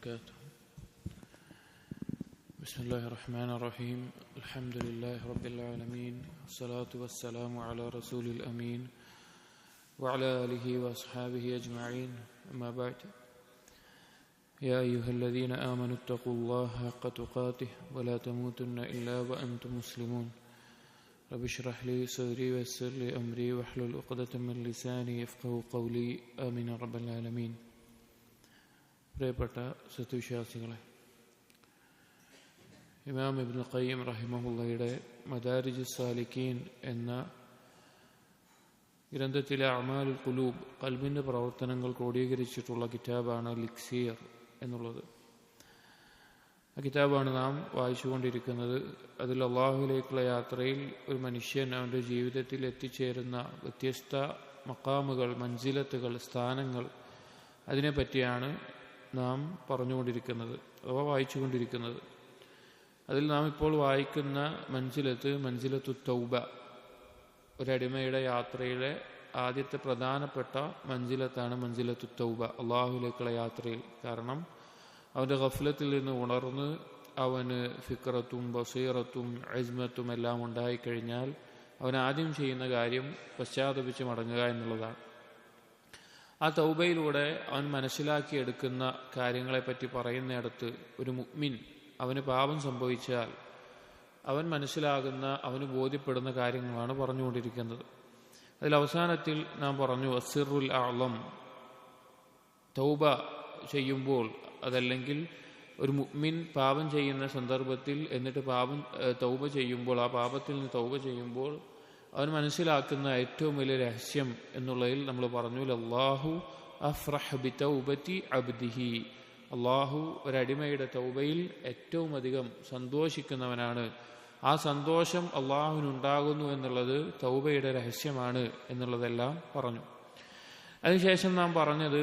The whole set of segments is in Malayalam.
وبركاته. بسم الله الرحمن الرحيم. الحمد لله رب العالمين، والصلاة والسلام على رسول الأمين وعلى آله وأصحابه أجمعين، أما بعد. يا أيها الذين آمنوا اتقوا الله حق تقاته ولا تموتن إلا وأنتم مسلمون. رب اشرح لي صدري ويسر لي أمري واحلل عقدة من لساني يفقهوا قولي. آمين رب العالمين. പ്രിയപ്പെട്ട സത്യവിശ്വാസികളെ, ഇമാം ഇബ്നുൽ ഖയ്യിം റഹിമഹുള്ളയുടെ മദാരിജ് സാലിക്കീൻ എന്ന ഗ്രന്ഥത്തിലെ അഅ്മാലുൽ ഖുലൂബ്, ഖൽബിന്റെ പ്രവർത്തനങ്ങൾ ക്രോഡീകരിച്ചിട്ടുള്ള കിതാബാണ് ലിക്സീർ എന്നുള്ളത്. ആ കിതാബാണ് നാം വായിച്ചുകൊണ്ടിരിക്കുന്നത്. അതിൽ അള്ളാഹുവിലേക്കുള്ള യാത്രയിൽ ഒരു മനുഷ്യൻ അവൻ്റെ ജീവിതത്തിൽ എത്തിച്ചേരുന്ന വ്യത്യസ്ത മഖാമുകൾ, മൻസിലത്തുകൾ, സ്ഥാനങ്ങൾ, അതിനെപ്പറ്റിയാണ് നാം പറഞ്ഞുകൊണ്ടിരിക്കുന്നത് അഥവാ വായിച്ചുകൊണ്ടിരിക്കുന്നത്. അതിൽ നാം ഇപ്പോൾ വായിക്കുന്ന മൻസിലത്തു തൗബ, ഒരടിമയുടെ യാത്രയിലെ ആദ്യത്തെ പ്രധാനപ്പെട്ട മൻസിലത്താണ് മൻസിലത്തു തൗബ, അള്ളാഹുവിലേക്കുള്ള യാത്രയിൽ. കാരണം അവൻ്റെ ഗഫ്ലത്തിൽ നിന്ന് ഉണർന്ന് അവന് ഫിക്രത്തും ബസീറത്തും ഇസ്മത്തും എല്ലാം ഉണ്ടായിക്കഴിഞ്ഞാൽ അവൻ ആദ്യം ചെയ്യുന്ന കാര്യം പശ്ചാത്തപിച്ച് മടങ്ങുക എന്നുള്ളതാണ്. ആ തൗബയിലൂടെ അവൻ മനസ്സിലാക്കിയെടുക്കുന്ന കാര്യങ്ങളെപ്പറ്റി പറയുന്നിടത്ത് ഒരു മുഅ്മിൻ അവന് പാപം സംഭവിച്ചാൽ അവൻ മനസ്സിലാകുന്ന, അവന് ബോധ്യപ്പെടുന്ന കാര്യങ്ങളാണ് പറഞ്ഞുകൊണ്ടിരിക്കുന്നത്. അതിൽ അവസാനത്തിൽ നാം പറഞ്ഞു, അസ്സിറുൽ അഅ്ളം, തൗബ ചെയ്യുമ്പോൾ, അതല്ലെങ്കിൽ ഒരു മുഅ്മിൻ പാപം ചെയ്യുന്ന സന്ദർഭത്തിൽ എന്നിട്ട് തൗബ ചെയ്യുമ്പോൾ, ആ പാപത്തിൽ നിന്ന് തൗബ ചെയ്യുമ്പോൾ അവൻ മനസ്സിലാക്കുന്ന ഏറ്റവും വലിയ രഹസ്യം എന്നുള്ളതിൽ നമ്മൾ പറഞ്ഞു, അല്ലാഹു അഫ്റഹ് ബിതൗബതി അബ്ദിഹി, അള്ളാഹു ഒരടിമയുടെ തൗബയിൽ ഏറ്റവും അധികം സന്തോഷിക്കുന്നവനാണ്. ആ സന്തോഷം അള്ളാഹുവിനുണ്ടാകുന്നു എന്നുള്ളത് തൗബയുടെ രഹസ്യമാണ് എന്നുള്ളതെല്ലാം പറഞ്ഞു. അതിനുശേഷം നാം പറഞ്ഞത്,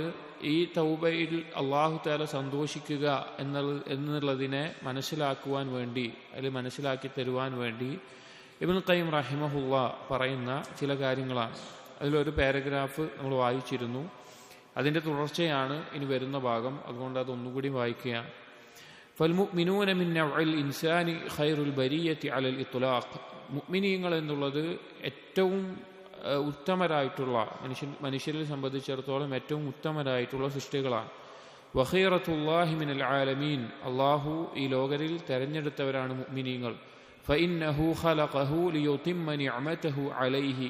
ഈ തൗബയിൽ അള്ളാഹു തആല സന്തോഷിക്കുക എന്നുള്ളതിനെ മനസ്സിലാക്കുവാൻ വേണ്ടി, അല്ലെങ്കിൽ മനസ്സിലാക്കി തരുവാൻ വേണ്ടി ഇബ്നുൽ ഖയ്യിം റഹിമഹുള്ള പറയുന്ന ചില കാര്യങ്ങളാണ്. അതിലൊരു പാരഗ്രാഫ് നമ്മൾ വായിച്ചിരുന്നു. അതിൻ്റെ തുടർച്ചയാണ് ഇനി വരുന്ന ഭാഗം. അതുകൊണ്ട് അതൊന്നുകൂടി വായിക്കുകയാണ്. ഫൽമുഅ്മിനൂന മിൻ നൗഇൽ ഇൻസാനി ഖൈറുൽ ബരിയത്തി അലൽ ഇത്ലാഖ്, മുഅ്മിനീങ്ങൾ എന്നുള്ളത് ഏറ്റവും ഉത്തമരായിട്ടുള്ള മനുഷ്യരെ സംബന്ധിച്ചിടത്തോളം ഏറ്റവും ഉത്തമരായിട്ടുള്ള സൃഷ്ടികളാണ്. വഖീറത്തുല്ലാഹി മിനൽ ആലമീൻ, അള്ളാഹു ഈ ലോകരിൽ തെരഞ്ഞെടുത്തവരാണ് മുഅ്മിനീങ്ങൾ. ഫഇന്നഹു ഖലഖഹു ലിയുതിമ്മ നിഅമതഹു അലൈഹി,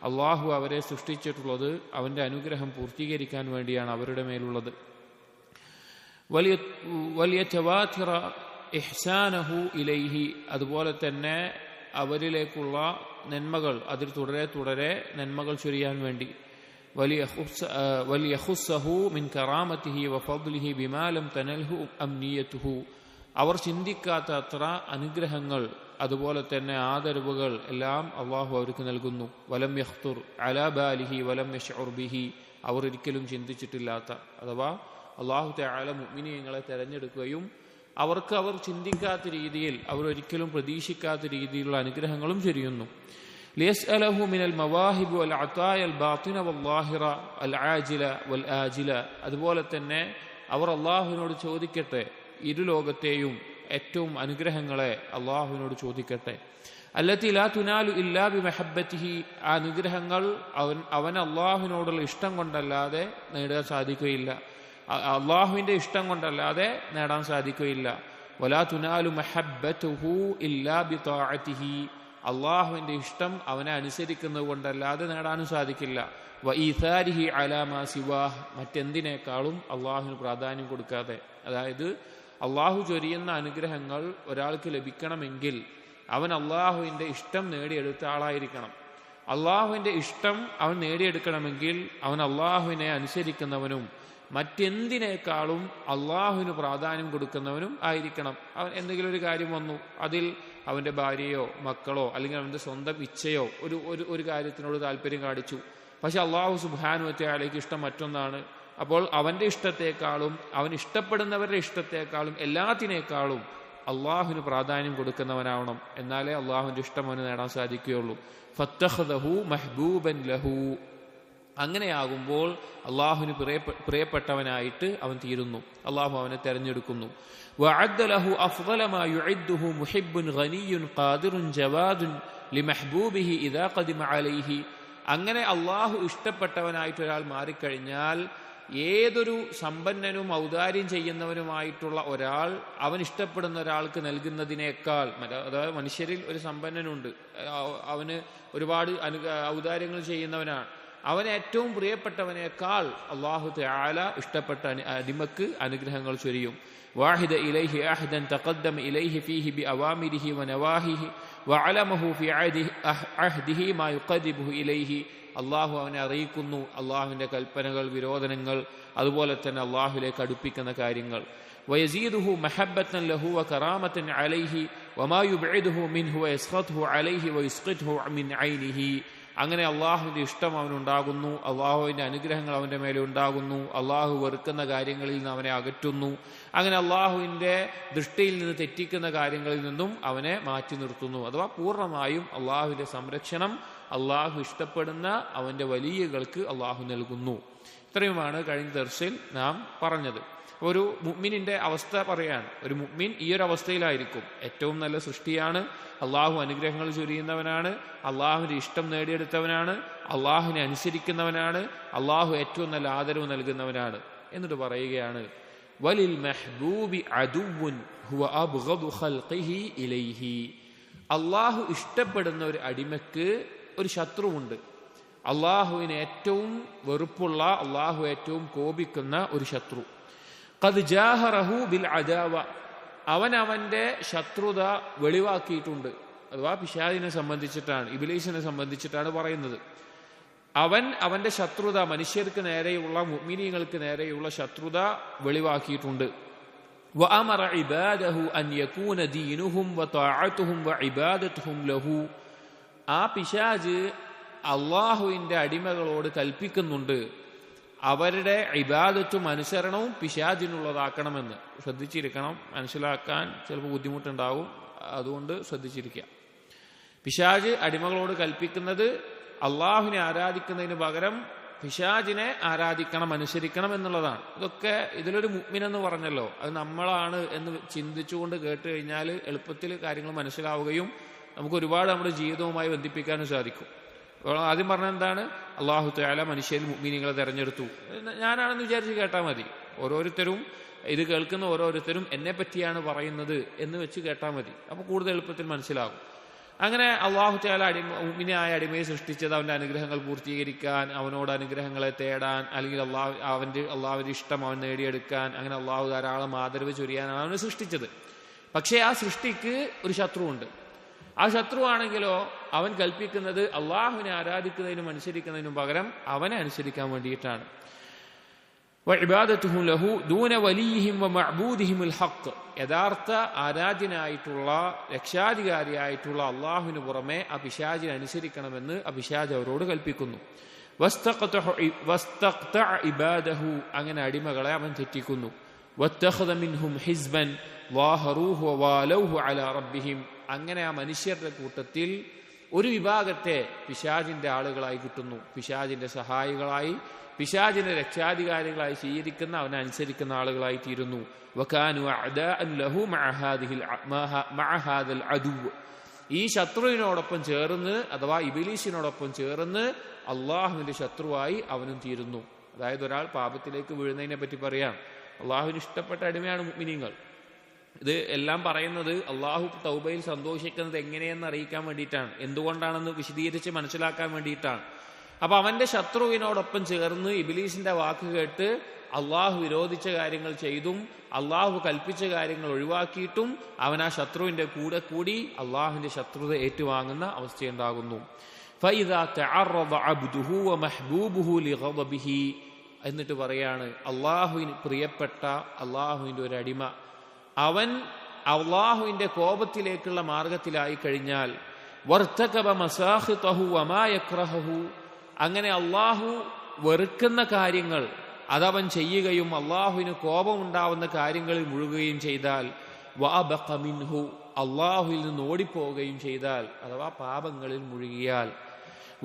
അള്ളാഹു അവരെ സൃഷ്ടിച്ചിട്ടുള്ളത് അവൻ്റെ അനുഗ്രഹം പൂർത്തീകരിക്കാൻ വേണ്ടിയാണ് അവരുടെ മേലുള്ളത്. വലിയതവാതിറ ഇഹ്സാനഹു ഇലൈഹി, അതുപോലെ തന്നെ അവരിലേക്കുള്ള നന്മകൾ, അതിൽ തുടരെ നന്മകൾ ചൊരിയാൻ വേണ്ടി. വലിയഖുസ്സഹു മിൻ കറാമതിഹി വഫദ്ലിഹി ബിമാ ലം തനൽഹു അംനിയതുഹു, അവർ ചിന്തിക്കാത്ത അത്ര അനുഗ്രഹങ്ങൾ, അതുപോലെ തന്നെ ആദരവുകൾ എല്ലാം അള്ളാഹു അവർക്ക് നൽകുന്നു. വലം യഖ്തുർ അലാ ബാലിഹി വലം യശ്ഉർ ബിഹി, അവർ ഒരിക്കലും ചിന്തിച്ചിട്ടില്ലാത്ത, അഥവാ അള്ളാഹു തആല മുഅ്മിനീങ്ങളെ തെരഞ്ഞെടുക്കുകയും അവർക്ക് അവർ ചിന്തിക്കാത്ത രീതിയിൽ, അവർ ഒരിക്കലും പ്രതീക്ഷിക്കാത്ത രീതിയിലുള്ള അനുഗ്രഹങ്ങളും ചൊരിയുന്നു. ലിയസ്അലഹു മിനൽ മവാഹിബ് വൽ അതായൽ ബാത്തിന വല്ലാഹിറ അൽ ആജില വൽ ആജില, അതുപോലെ തന്നെ അവർ അള്ളാഹുവിനോട് ചോദിക്കട്ടെ, ഇരുലോകത്തെയും ഏറ്റവും അനുഗ്രഹങ്ങളെ അള്ളാഹുവിനോട് ചോദിക്കട്ടെ. അല്ലത്തി ലാ തുനാലു ഇല്ലാ ബിമഹബ്ബതിഹി, ആ അനുഗ്രഹങ്ങൾ അവൻ അള്ളാഹുവിനോടുള്ള ഇഷ്ടം കൊണ്ടല്ലാതെ നേടാൻ സാധിക്കുകയില്ല, അള്ളാഹുവിന്റെ ഇഷ്ടം കൊണ്ടല്ലാതെ നേടാൻ സാധിക്കുകയില്ല. വലാ തുനാലു മഹബ്ബതുഹു ഇല്ലാ ബിതാഅതിഹി, അള്ളാഹുവിന്റെ ഇഷ്ടം അവനെ അനുസരിക്കുന്നത് കൊണ്ടല്ലാതെ നേടാനും സാധിക്കില്ല. വഈസാരിഹി അലാ മാ സിവാഹ്, മറ്റെന്തിനേക്കാളും അള്ളാഹുവിന് പ്രാധാന്യം കൊടുക്കാതെ. അതായത് അള്ളാഹു ചൊരിയുന്ന അനുഗ്രഹങ്ങൾ ഒരാൾക്ക് ലഭിക്കണമെങ്കിൽ അവൻ അള്ളാഹുവിന്റെ ഇഷ്ടം നേടിയെടുത്ത ആളായിരിക്കണം. അള്ളാഹുവിന്റെ ഇഷ്ടം അവൻ നേടിയെടുക്കണമെങ്കിൽ അവൻ അള്ളാഹുവിനെ അനുസരിക്കുന്നവനും മറ്റെന്തിനേക്കാളും അള്ളാഹുവിന് പ്രാധാന്യം കൊടുക്കുന്നവനും ആയിരിക്കണം. അവൻ എന്തെങ്കിലും ഒരു കാര്യം വന്നു, അതിൽ അവന്റെ ഭാര്യയോ മക്കളോ അല്ലെങ്കിൽ അവന്റെ സ്വന്തം ഇച്ഛയോ ഒരു കാര്യത്തിനോട് താല്പര്യം കാണിച്ചു, പക്ഷെ അള്ളാഹു സുബ്ഹാനഹു വ തആലയ്ക്ക് ഇഷ്ടം മറ്റൊന്നാണ്. അപ്പോൾ അവന്റെ ഇഷ്ടത്തെക്കാളും അവൻ ഇഷ്ടപ്പെടുന്നവരുടെ ഇഷ്ടത്തെക്കാളും എല്ലാത്തിനേക്കാളും അള്ളാഹുവിന് പ്രാധാന്യം കൊടുക്കുന്നവനാവണം. എന്നാലേ അള്ളാഹുവിന്റെ ഇഷ്ടം അവന് നേടാൻ സാധിക്കുകയുള്ളൂ. ഫത്തഖദഹു മഹ്ബൂബൻ ലഹു, അങ്ങനെയാകുമ്പോൾ അള്ളാഹുവിന് പ്രിയപ്പെട്ടവനായിട്ട് അവൻ തീരുന്നു, അള്ളാഹു അവനെ തെരഞ്ഞെടുക്കുന്നു. وَأَعَدَّ لَهُ أَفْضَلَ مَا يُعِدُّهُ مُحِبٌّ غَنِيٌّ قَادِرٌ جَوَادٌ لِمَحْبُوبِهِ إِذَا قَدِمَ عَلَيْهِ. അങ്ങനെ അള്ളാഹു ഇഷ്ടപ്പെട്ടവനായിട്ട് ഒരാൾ മാറിക്കഴിഞ്ഞാൽ ഏതൊരു സമ്പന്നനും ഔദാര്യം ചെയ്യുന്നവനുമായിട്ടുള്ള ഒരാൾ അവൻ ഇഷ്ടപ്പെടുന്ന ഒരാൾക്ക് നൽകുന്നതിനേക്കാൾ, അതായത് മനുഷ്യരിൽ ഒരു സമ്പന്നനുണ്ട്, അവന് ഒരുപാട് ഔദാര്യങ്ങൾ ചെയ്യുന്നവനാണ്, അവന് ഏറ്റവും പ്രിയപ്പെട്ടവനേക്കാൾ അല്ലാഹു തആല ഇഷ്ടപ്പെട്ട അടിമക്ക് അനുഗ്രഹങ്ങൾ ചൊരിയും. വാഹിദ ഇലൈഹി അഹ്ദൻ തഖദ്ദമ ഇലൈഹി ഫീഹി ബിഅവാമിരിഹി വനവാഹിഹി വഅലമഹു ഫി അഹ്ദിഹി മാ യുഖദിബുഹു ഇലൈഹി. അള്ളാഹു അവനെ അറിയിക്കുന്നു അള്ളാഹുവിൻ്റെ കൽപ്പനകൾ, വിരോധനങ്ങൾ, അതുപോലെ തന്നെ അള്ളാഹുലേക്ക് അടുപ്പിക്കുന്ന കാര്യങ്ങൾ. വയസീദുഹു മഹബ്ബത്തൻ ലഹു വകറാമത്തൻ അലൈഹി വമാ യുബ്ഇദുഹു മിൻഹു വയസ്ഖതുഹു അലൈഹി വയുസ്ഖിതുഹു മിൻ ഐനിഹി. അങ്ങനെ അള്ളാഹുവിൻ്റെ ഇഷ്ടം അവനുണ്ടാകുന്നു, അള്ളാഹുവിൻ്റെ അനുഗ്രഹങ്ങൾ അവൻ്റെ മേലെ ഉണ്ടാകുന്നു, അള്ളാഹു വെറുക്കുന്ന കാര്യങ്ങളിൽ നിന്ന് അവനെ അകറ്റുന്നു. അങ്ങനെ അള്ളാഹുവിൻ്റെ ദൃഷ്ടിയിൽ നിന്ന് തെറ്റിക്കുന്ന കാര്യങ്ങളിൽ നിന്നും അവനെ മാറ്റി നിർത്തുന്നു. അഥവാ പൂർണ്ണമായും അള്ളാഹുവിൻ്റെ സംരക്ഷണം അള്ളാഹു ഇഷ്ടപ്പെടുന്ന അവൻ്റെ വലിയകൾക്ക് അള്ളാഹു നൽകുന്നു. ഇത്രയുമാണ് കഴിഞ്ഞ ദർസിൽ നാം പറഞ്ഞത്. ഒരു മുഅ്മിനിന്റെ അവസ്ഥ പറയാണ്. ഒരു മുഅ്മിൻ ഈ ഒരു അവസ്ഥയിലായിരിക്കും. ഏറ്റവും നല്ല സൃഷ്ടിയാണ്, അള്ളാഹു അനുഗ്രഹങ്ങൾ ചൊരിയുന്നവനാണ്, അള്ളാഹുവിന്റെ ഇഷ്ടം നേടിയെടുത്തവനാണ്, അള്ളാഹുവിനെ അനുസരിക്കുന്നവനാണ്, അള്ളാഹു ഏറ്റവും നല്ല ആദരവ് നൽകുന്നവനാണ്. എന്നിട്ട് പറയുകയാണ്, വലിൽ മഹ്ബൂബി അദുവ്വുൻ ഹുവ അബ്ഗദു ഖൽഖിഹി ഇലൈഹി. അള്ളാഹു ഇഷ്ടപ്പെടുന്ന ഒരു അടിമക്ക് ഒരു ശത്രുവുണ്ട്. അള്ളാഹുവിന് ഏറ്റവും വെറുപ്പുള്ള, അള്ളാഹു ഏറ്റവും കോപിക്കുന്ന ഒരു ശത്രു. ഖദ് ജാഹറഹു ബിൽ അദാവ. അവൻ അവന്റെ ശത്രുത വെളിവാക്കിയിട്ടുണ്ട്. അഥവാ പിശാചിനെ സംബന്ധിച്ചിട്ടാണ്, ഇബ്ലീസിനെ സംബന്ധിച്ചിട്ടാണ് പറയുന്നത്. അവൻ അവന്റെ ശത്രുത, മനുഷ്യർക്ക് നേരെയുള്ള, മുഅ്മിനീങ്ങൾക്ക് നേരെയുള്ള ശത്രുത വെളിവാക്കിയിട്ടുണ്ട്. വഅമറ ഇബാദഹു അൻ യകൂന ദീനുഹും വതഅതുഹും വഇബാദതുഹും ലഹു. ആ പിശാച് അള്ളാഹുവിന്റെ അടിമകളോട് കൽപ്പിക്കുന്നുണ്ട് അവരുടെ ഇബാദത്തും അനുസരണവും പിശാചിനുള്ളതാക്കണമെന്ന്. ശ്രദ്ധിച്ചിരിക്കണം, മനസ്സിലാക്കാൻ ചിലപ്പോൾ ബുദ്ധിമുട്ടുണ്ടാവും, അതുകൊണ്ട് ശ്രദ്ധിച്ചിരിക്കുക. പിശാച് അടിമകളോട് കൽപ്പിക്കുന്നത് അള്ളാഹുവിനെ ആരാധിക്കുന്നതിന് പകരം പിശാചിനെ ആരാധിക്കണം, അനുസരിക്കണം എന്നുള്ളതാണ്. ഇതൊക്കെ ഇതിലൊരു മുഅ്മിൻ എന്ന് പറഞ്ഞല്ലോ, അത് നമ്മളാണ് എന്ന് ചിന്തിച്ചുകൊണ്ട് കേട്ട് കഴിഞ്ഞാൽ എളുപ്പത്തിൽ കാര്യങ്ങൾ മനസ്സിലാവുകയും നമുക്ക് ഒരുപാട് നമ്മുടെ ജീവിതവുമായി ബന്ധിപ്പിക്കാനും സാധിക്കും. ആദ്യം പറഞ്ഞ എന്താണ്? അല്ലാഹു തആല മനുഷ്യരിൽ മുഅ്മിനീങ്ങളെ തെരഞ്ഞെടുത്തു. ഞാനാണെന്ന് വിചാരിച്ച് കേട്ടാൽ മതി. ഓരോരുത്തരും ഇത് കേൾക്കുന്ന ഓരോരുത്തരും എന്നെ പറ്റിയാണ് പറയുന്നത് എന്ന് വെച്ച് കേട്ടാൽ മതി. അപ്പോൾ കൂടുതൽ എളുപ്പത്തിൽ മനസ്സിലാകും. അങ്ങനെ അല്ലാഹു തആല മുഅ്മിനായ അടിമയെ സൃഷ്ടിച്ചത് അവന്റെ അനുഗ്രഹങ്ങൾ പൂർത്തീകരിക്കാൻ, അവനോട് അനുഗ്രഹങ്ങളെ തേടാൻ, അല്ലെങ്കിൽ അള്ളാഹുവിന്റെ ഇഷ്ടം അവൻ നേടിയെടുക്കാൻ, അങ്ങനെ അള്ളാഹു ധാരാളം ആദരവ് ചൊരിയാനാണ് അവനെ സൃഷ്ടിച്ചത്. പക്ഷേ ആ സൃഷ്ടിക്ക് ഒരു ശത്രുവുണ്ട്. ആ ശത്രുവാണെങ്കിലോ അവൻ കൽപ്പിക്കുന്നത് അള്ളാഹുവിനെ ആരാധിക്കുന്നതിനും അനുസരിക്കുന്നതിനും പകരം അവനെ അനുസരിക്കാൻ വേണ്ടിയിട്ടാണ്. വഇബാദതുഹു ലഹു ദൂന വലിയിഹിം വമഅബൂദിഹിമുൽ ഹഖ്. യഥാർത്ഥ ആരാധ്യനായിട്ടുള്ള, രക്ഷാധികാരിയായിട്ടുള്ള അള്ളാഹുവിന് പുറമെ ആ പിശാചിനെ അനുസരിക്കണമെന്ന് ആ പിശാച് അവരോട് കൽപ്പിക്കുന്നു. വസ്തഖ്തഅ ഇബാദഹു. അങ്ങനെ അടിമകളെ അവൻ തെറ്റിക്കുന്നു. വത്തഖദ മിൻഹും ഹിസ്ബൻ വാഹറൂഹു വവാലൗഹു അലാ റബ്ബിഹിം. അങ്ങനെ ആ മനുഷ്യരുടെ കൂട്ടത്തിൽ ഒരു വിഭാഗത്തെ പിശാചിന്റെ ആളുകളായി കിട്ടുന്നു, പിശാചിന്റെ സഹായികളായി, പിശാചിന്റെ രക്ഷാധികാരികളായി സ്വീകരിക്കുന്ന, അവനെ അനുസരിക്കുന്ന ആളുകളായി തീരുന്നു. വകാനു അഅദാഅൻ ലഹു മഅ ഹാദൽ അദുവ്. ഈ ശത്രുവിനോടൊപ്പം ചേർന്ന്, അഥവാ ഇബ്ലീസിനോടൊപ്പം ചേർന്ന് അള്ളാഹുവിന്റെ ശത്രുവായി അവനും തീരുന്നു. അതായത് ഒരാൾ പാപത്തിലേക്ക് വീഴുന്നതിനെ പറ്റി പറയാം. അള്ളാഹുവിന് ഇഷ്ടപ്പെട്ട അടിമയാണ് മുഅ്മിനീങ്ങൾ. ഇത് എല്ലാം പറയുന്നത് അള്ളാഹു തൗബയിൽ സന്തോഷിക്കുന്നത് എങ്ങനെയെന്ന് അറിയിക്കാൻ വേണ്ടിയിട്ടാണ്, എന്തുകൊണ്ടാണെന്ന് വിശദീകരിച്ച് മനസ്സിലാക്കാൻ വേണ്ടിയിട്ടാണ്. അപ്പൊ അവന്റെ ശത്രുവിനോടൊപ്പം ചേർന്ന് ഇബ്ലീസിന്റെ വാക്ക് കേട്ട് അള്ളാഹു വിരോധിച്ച കാര്യങ്ങൾ ചെയ്തും അള്ളാഹു കൽപ്പിച്ച കാര്യങ്ങൾ ഒഴിവാക്കിയിട്ടും അവൻ ആ ശത്രുവിന്റെ കൂടെ കൂടി അള്ളാഹുവിന്റെ ശത്രുത ഏറ്റുവാങ്ങുന്ന അവസ്ഥയുണ്ടാകുന്നു. ഫഇദാ തഅറദ അബ്ദുഹു വമഹ്ബൂബുഹു ലിഗദബിഹി. എന്നിട്ട് പറയാണ്, അള്ളാഹുവിന് പ്രിയപ്പെട്ട അള്ളാഹുവിന്റെ ഒരു അടിമ അവൻ അള്ളാഹുവിന്റെ കോപത്തിലേക്കുള്ള മാർഗത്തിലായി കഴിഞ്ഞാൽ, വർത്തകബ മസാഖിതഹു വമാ യക്റഹു. അങ്ങനെ അള്ളാഹു വെറുക്കുന്ന കാര്യങ്ങൾ അതവൻ ചെയ്യുകയും അള്ളാഹുവിന് കോപമുണ്ടാവുന്ന കാര്യങ്ങളിൽ മുഴുകുകയും ചെയ്താൽ, വഅബഖ മിൻഹു, അള്ളാഹുവിൽ നിന്ന് ഓടിപ്പോവുകയും ചെയ്താൽ, അഥവാ പാപങ്ങളിൽ മുഴുകിയാൽ,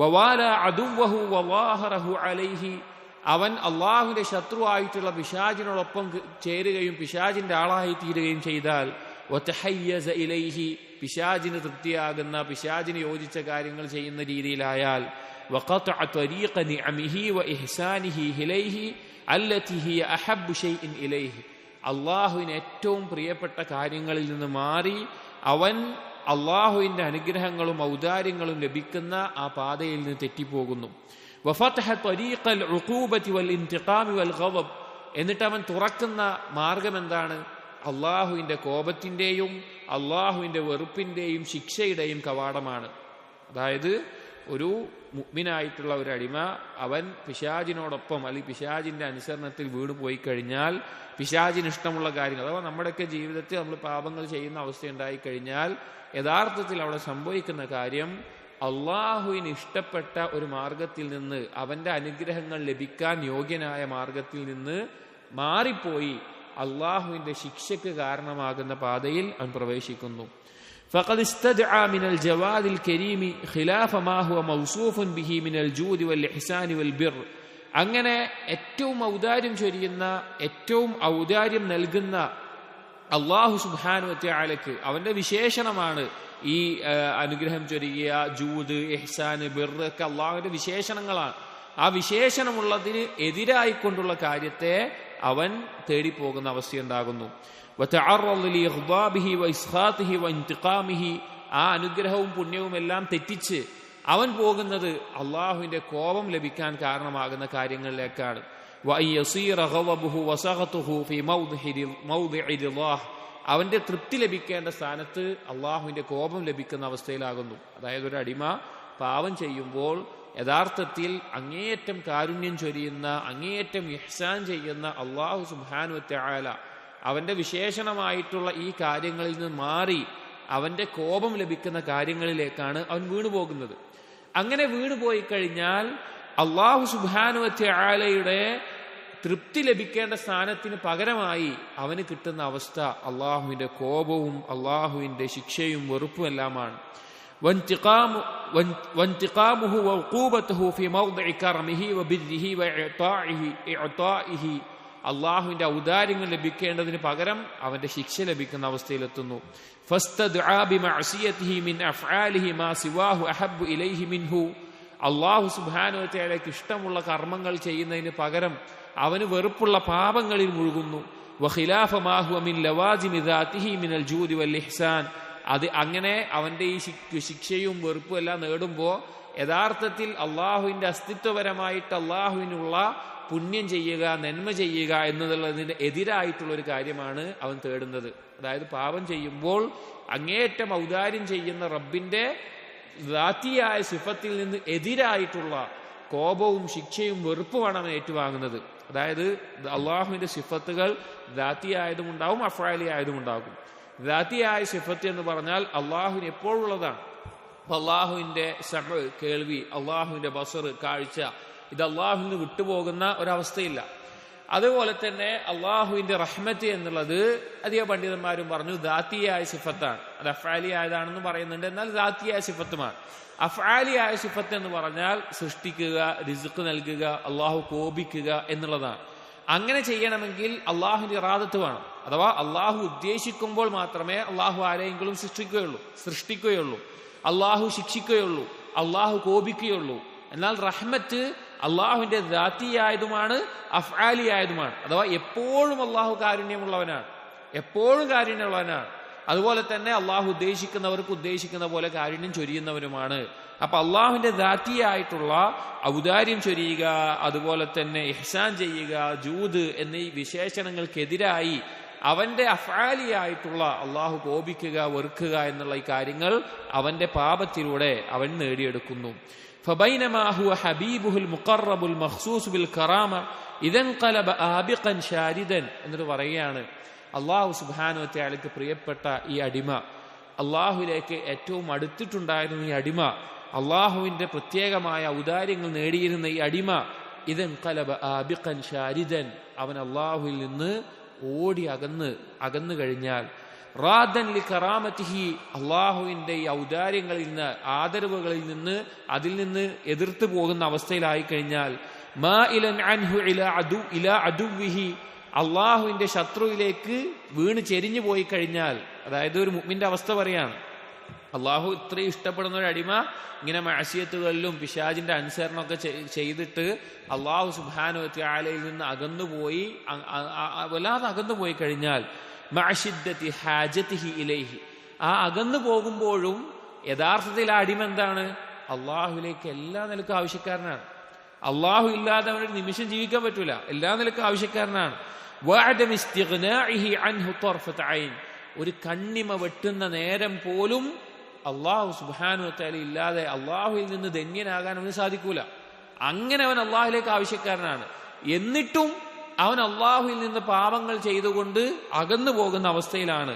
വവാല അദുവഹു വവാഹറഹു അലൈഹി, അവൻ അള്ളാഹുവിന്റെ ശത്രുവായിട്ടുള്ള പിശാചിനോടൊപ്പം ചേരുകയും പിശാചിന്റെ ആളായി തീരുകയും ചെയ്താൽ വതഹയ്യസ ഇലൈഹി, പിശാചിന് തൃപ്തിയാകുന്ന പിശാചിന് യോജിച്ച കാര്യങ്ങൾ ചെയ്യുന്ന രീതിയിലായാൽ വഖതഅ ത്വരീഖ നിഅമിഹി വഇഹ്സാനിഹി ഇലൈഹി അല്ലതി ഹിയ അഹബ്ബു ശൈഇൻ ഇലൈഹി, അള്ളാഹുവിന് ഏറ്റവും പ്രിയപ്പെട്ട കാര്യങ്ങളിൽ നിന്ന് മാറി അവൻ അള്ളാഹുവിന്റെ അനുഗ്രഹങ്ങളും ഔദാര്യങ്ങളും ലഭിക്കുന്ന ആ പാതയിൽ നിന്ന് തെറ്റിപ്പോകുന്നു. വഫതഹ ത്വരീഖൽ ഉഖൂബതി വൽ ഇന്തിഖാമി വൽ ഗളബ്, എന്നിട്ട് അവൻ തുറക്കുന്ന മാർഗം എന്താണ്? അള്ളാഹുവിന്റെ കോപത്തിന്റെയും അള്ളാഹുവിന്റെ വെറുപ്പിന്റെയും ശിക്ഷയുടെയും കവാടമാണ്. അതായത് ഒരു മുഅ്മിനായിട്ടുള്ള ഒരു അടിമ അവൻ പിശാചിനോടൊപ്പം അല്ലെങ്കിൽ പിശാചിന്റെ അനുസരണത്തിൽ വീണു പോയി കഴിഞ്ഞാൽ, പിശാചിന് ഇഷ്ടമുള്ള കാര്യങ്ങൾ അഥവാ നമ്മുടെയൊക്കെ ജീവിതത്തിൽ നമ്മൾ പാപങ്ങൾ ചെയ്യുന്ന അവസ്ഥയുണ്ടായി കഴിഞ്ഞാൽ യഥാർത്ഥത്തിൽ അവിടെ സംഭവിക്കുന്ന കാര്യം അള്ളാഹുവിന് ഇഷ്ടപ്പെട്ട ഒരു മാർഗത്തിൽ നിന്ന്, അവന്റെ അനുഗ്രഹങ്ങൾ ലഭിക്കാൻ യോഗ്യനായ മാർഗത്തിൽ നിന്ന് മാറിപ്പോയി അള്ളാഹുവിന്റെ ശിക്ഷയ്ക്ക് കാരണമാകുന്ന പാതയിൽ അവൻ പ്രവേശിക്കുന്നു. فقد استدعى من الجواد الكريم خلاف ما هو موصوف به من الجود والإحسان والبر, അങ്ങനെ ഏറ്റവും ഔദാര്യം ചൊരിയുന്ന ഏറ്റവും ഔദാര്യം നൽകുന്ന അള്ളാഹു സുബ്ഹാനഹു വ തആലക്ക് അവന്റെ വിശേഷണമാണ് ഈ അനുഗ്രഹം ചൊരിയുക, ജൂദ്, ഇഹ്സാന്, ബിർ ഒക്കെ അള്ളാഹുവിന്റെ വിശേഷണങ്ങളാണ്. ആ വിശേഷണമുള്ളതിന് എതിരായിക്കൊണ്ടുള്ള കാര്യത്തെ അവൻ തേടിപ്പോകുന്ന അവസ്ഥയുണ്ടാകുന്നു. ആ അനുഗ്രഹവും പുണ്യവും എല്ലാം തെറ്റിച്ച് അവൻ പോകുന്നത് അള്ളാഹുവിന്റെ കോപം ലഭിക്കാൻ കാരണമാകുന്ന കാര്യങ്ങളിലേക്കാണ്. അവന്റെ തൃപ്തി ലഭിക്കേണ്ട സ്ഥാനത്ത് അള്ളാഹുവിന്റെ കോപം ലഭിക്കുന്ന അവസ്ഥയിലാകുന്നു. അതായത് ഒരു അടിമ പാപം ചെയ്യുമ്പോൾ യഥാർത്ഥത്തിൽ അങ്ങേയറ്റം കാരുണ്യം ചൊരിയുന്ന, അങ്ങേയറ്റം ഇഹ്സാൻ ചെയ്യുന്ന അള്ളാഹു സുബ്ഹാനഹു വ തആല അവന്റെ വിശേഷണമായിട്ടുള്ള ഈ കാര്യങ്ങളിൽ നിന്ന് മാറി അവന്റെ കോപം ലഭിക്കുന്ന കാര്യങ്ങളിലേക്കാണ് അവൻ വീണുപോകുന്നത്. അങ്ങനെ വീണുപോയി കഴിഞ്ഞാൽ അള്ളാഹു സുബ്ഹാനഹു വ തആലയുടെ തൃപ്തി ലഭിക്കേണ്ട സ്ഥാനത്തിന് പകരമായി അവന് കിട്ടുന്ന അവസ്ഥ അള്ളാഹുവിന്റെ കോപവും അള്ളാഹുവിന്റെ ശിക്ഷയും വെറുപ്പും എല്ലാമാണ്. وانتقامه وعقوبته في موضع كرمه وبره وإعطائه, അള്ളാഹുവിന്റെ ഔദാര്യങ്ങൾ ലഭിക്കേണ്ടതിന് പകരം അവന്റെ ശിക്ഷ ലഭിക്കുന്ന അവസ്ഥയിലെത്തുന്നു. فاستدعى بمعصيته من أفعاله ما سواه أحب إليه منه, അള്ളാഹു സുബ്ഹാനഹു വ തആലയ്ക്ക് ഇഷ്ടമുള്ള കർമ്മങ്ങൾ ചെയ്യുന്നതിന് പകരം അവന് വെറുപ്പുള്ള പാപങ്ങളിൽ മുഴുകുന്നു. وخلاف ما هو من لوازم ذاته من الجود والإحسان, അത് അങ്ങനെ അവന്റെ ഈ ശിക്ഷയും വെറുപ്പും എല്ലാം നേടുമ്പോൾ യഥാർത്ഥത്തിൽ അള്ളാഹുവിന്റെ അസ്തിത്വപരമായിട്ട് അള്ളാഹുവിനുള്ള പുണ്യം ചെയ്യുക, നന്മ ചെയ്യുക എന്നുള്ളതിന് എതിരായിട്ടുള്ള ഒരു കാര്യമാണ് അവൻ തേടുന്നത്. അതായത് പാപം ചെയ്യുമ്പോൾ അങ്ങേയറ്റം ഔദാര്യം ചെയ്യുന്ന റബ്ബിന്റെ ദാത്തിയായ സിഫത്തിൽ നിന്ന് എതിരായിട്ടുള്ള കോപവും ശിക്ഷയും വെറുപ്പുമാണ് അവൻ ഏറ്റുവാങ്ങുന്നത്. അതായത് അള്ളാഹുവിന്റെ സിഫത്തുകൾ ദാത്തിയായതും ഉണ്ടാവും, അഫ്ആലി ആയതും ഉണ്ടാകും. ദാത്തിയായ സിഫത്ത് എന്ന് പറഞ്ഞാൽ അള്ളാഹുവിന് എപ്പോഴുള്ളതാണ്. അള്ളാഹുവിന്റെ സമഅ് കേൾവി, അള്ളാഹുവിന്റെ ബസർ കാഴ്ച, ഇത് അള്ളാഹുവിൽ നിന്ന് വിട്ടുപോകുന്ന ഒരവസ്ഥയില്ല. അതുപോലെ തന്നെ അള്ളാഹുവിന്റെ റഹ്മത്ത് എന്നുള്ളത് അധിക പണ്ഡിതന്മാരും പറഞ്ഞു ദാത്തിയായ സിഫത്താണ്. അത് അഫ്ആലി ആയതാണെന്ന് പറയുന്നുണ്ട്, എന്നാൽ ദാത്തിയായ സിഫത്തുമാണ്. അഫ്ആലി ആയ സിഫത്ത് എന്ന് പറഞ്ഞാൽ സൃഷ്ടിക്കുക, റിസ്ക് നൽകുക, അള്ളാഹു കോപിക്കുക എന്നുള്ളതാണ്. അങ്ങനെ ചെയ്യണമെങ്കിൽ അള്ളാഹുവിന്റെ ഇറാദത്ത് വേണം. അഥവാ അള്ളാഹു ഉദ്ദേശിക്കുമ്പോൾ മാത്രമേ അള്ളാഹു ആരെയെങ്കിലും സൃഷ്ടിക്കുകയുള്ളൂ, അള്ളാഹു ശിക്ഷിക്കുകയുള്ളൂ, അള്ളാഹു കോപിക്കുകയുള്ളൂ. എന്നാൽ റഹ്മത്ത് അള്ളാഹുവിന്റെ ദാത്തിയായതുമാണ്, അഫ്ആലി ആയതുമാണ്. അഥവാ എപ്പോഴും അള്ളാഹു കാരുണ്യമുള്ളവനാണ്, എപ്പോഴും കാരുണ്യമുള്ളവനാണ്. അതുപോലെ തന്നെ അള്ളാഹു ഉദ്ദേശിക്കുന്നവർക്ക് ഉദ്ദേശിക്കുന്ന പോലെ കാരുണ്യം ചൊരിയുന്നവനുമാണ്. അപ്പൊ അള്ളാഹുവിന്റെ ദാത്തിയായിട്ടുള്ള ഔദാര്യം ചൊരിയുക, അതുപോലെ തന്നെ ഇഹ്സാൻ ചെയ്യുക, ജൂദ് എന്നീ വിശേഷണങ്ങൾക്കെതിരായി അവന്റെ അഫ്ആലിയായിട്ടുള്ള അള്ളാഹു കോപിക്കുക, വെറുക്കുക എന്നുള്ള ഈ കാര്യങ്ങൾ അവന്റെ പാപത്തിലൂടെ അവൻ നേടിയെടുക്കുന്നു. فبينما هو حبيبه المقرب المخصوص بالكرامة إذا انقلب آبقا شاردا എന്നിട്ട് പറയുകയാണ്, അള്ളാഹു സുബ്ഹാനഹു വ തആലയ്ക്ക് പ്രിയപ്പെട്ട ഈ അടിമ, അള്ളാഹുവിലേക്ക് ഏറ്റവും അടുത്തിട്ടുണ്ടായിരുന്ന ഈ അടിമ, അള്ളാഹുവിന്റെ പ്രത്യേകമായ ഔദാര്യങ്ങൾ നേടിയിരുന്ന ഈ അടിമ, ഇദൻ ഖലബ ആബിഖൻ ഷാരിദൻ, അവൻ അള്ളാഹുവിൽ നിന്ന് ഓടി അകന്നു കഴിഞ്ഞാൽ, റാദൻ ലി കറാമത്തിഹി, അള്ളാഹുവിന്റെ ഈ ഔദാര്യങ്ങളിൽ നിന്ന്, ആദരവുകളിൽ നിന്ന്, അതിൽ നിന്ന് എതിർത്ത് പോകുന്ന അവസ്ഥയിലായി കഴിഞ്ഞാൽ, മാഇലൻ അൻഹു ഇലാ അദുവിഹി, അള്ളാഹുവിന്റെ ശത്രുവിലേക്ക് വീണ് ചെരിഞ്ഞു പോയി കഴിഞ്ഞാൽ, അതായത് ഒരു മുഅ്മിന്റെ അവസ്ഥ പറയാണ്. അള്ളാഹു ഇത്രയും ഇഷ്ടപ്പെടുന്ന ഒരു അടിമ ഇങ്ങനെ മഅസിയത്തുകളിലും പിശാചിന്റെ അനുസരണമൊക്കെ ചെയ്തിട്ട് അള്ളാഹു സുബ്ഹാനഹു വ തആലയിൽ നിന്ന് അകന്നുപോയി, വല്ലാതെ അകന്നുപോയി കഴിഞ്ഞാൽ, മഅശിദ്ദതി ഹാജതിഹി ഇലൈഹി, ആ അകന്നു പോകുമ്പോഴും യഥാർത്ഥത്തിൽ ആ അടിമ എന്താണ്? അള്ളാഹുവിലേക്ക് എല്ലാ നിലക്കും ആവശ്യക്കാരനാണ്. അള്ളാഹു ഇല്ലാതെ അവനൊരു നിമിഷം ജീവിക്കാൻ പറ്റൂല, എല്ലാ നിലക്കും ആവശ്യക്കാരനാണ്. വഅദം ഇസ്തിഗ്നാഇഹി അൻഹു തർഫത ഐൻ, ഒരു കണ്ണിമ വെട്ടുന്ന നേരം പോലും അള്ളാഹു സുബ്ഹാനഹു വ തആല ഇല്ലാതെ അള്ളാഹുവിൽ നിന്ന് ധന്യനാകാൻ അവന് സാധിക്കൂല. അങ്ങനെ അവൻ അള്ളാഹുലേക്ക് ആവശ്യക്കാരനാണ്. എന്നിട്ടും അവൻ അള്ളാഹുവിൽ നിന്ന് പാപങ്ങൾ ചെയ്തുകൊണ്ട് അകന്നു പോകുന്ന അവസ്ഥയിലാണ്,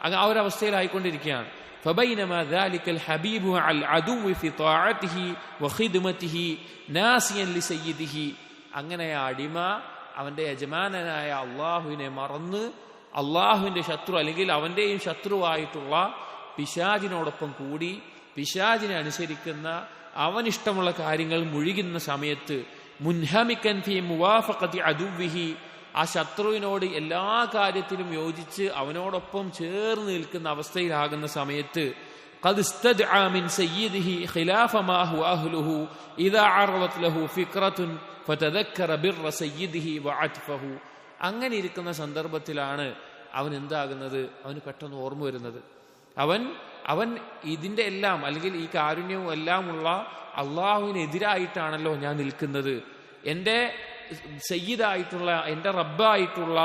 ആ ഒരു അവസ്ഥയിലായിക്കൊണ്ടിരിക്കുകയാണ്. فبينما ذلك الحبيب على العدو في طاعته وخدمته ناسيا لسيده, അങ്ങനെ അടിമ അവന്റെ യജമാനനായ അള്ളാഹുവിനെ മറന്ന് അള്ളാഹുവിന്റെ ശത്രു അല്ലെങ്കിൽ അവന്റെയും ശത്രുവായിട്ടുള്ള പിശാചിനോടൊപ്പം കൂടി പിശാചിനെ അനുസരിക്കുന്ന അവനിഷ്ടമുള്ള കാര്യങ്ങൾ മുഴുകുന്ന സമയത്ത്, മുൻഹമിക്കൻ ഫീ മുവാഫഖതി അദുവിഹി, ആ ശത്രുവിനോട് എല്ലാ കാര്യത്തിലും യോജിച്ച് അവനോടൊപ്പം ചേർന്ന് നിൽക്കുന്ന അവസ്ഥയിലാകുന്ന സമയത്ത്, ഖദ് ഇസ്തദ്അ മിൻ സയ്യിദിഹി ഖിലാഫ മാ ഹുവ അഹ്ലുഹു ഇദാ അറദത് ലഹു ഫിക്റത്തുൻ ഫതദക്കറ ബിർറ സയ്യിദിഹി വഅത്ഫഹു, അങ്ങനെ ഇരിക്കുന്ന സന്ദർഭത്തിലാണ് അവൻ എന്താകുന്നത്? അവന് പെട്ടെന്ന് ഓർമ്മ വരുന്നത്, അവൻ ഇതിന്റെ എല്ലാം അല്ലെങ്കിൽ ഈ കാരുണ്യവും എല്ലാം ഉള്ള അള്ളാഹുവിനെതിരായിട്ടാണല്ലോ ഞാൻ നിൽക്കുന്നത്. എൻ്റെ സയ്യിദായിട്ടുള്ള, എൻ്റെ റബ്ബായിട്ടുള്ള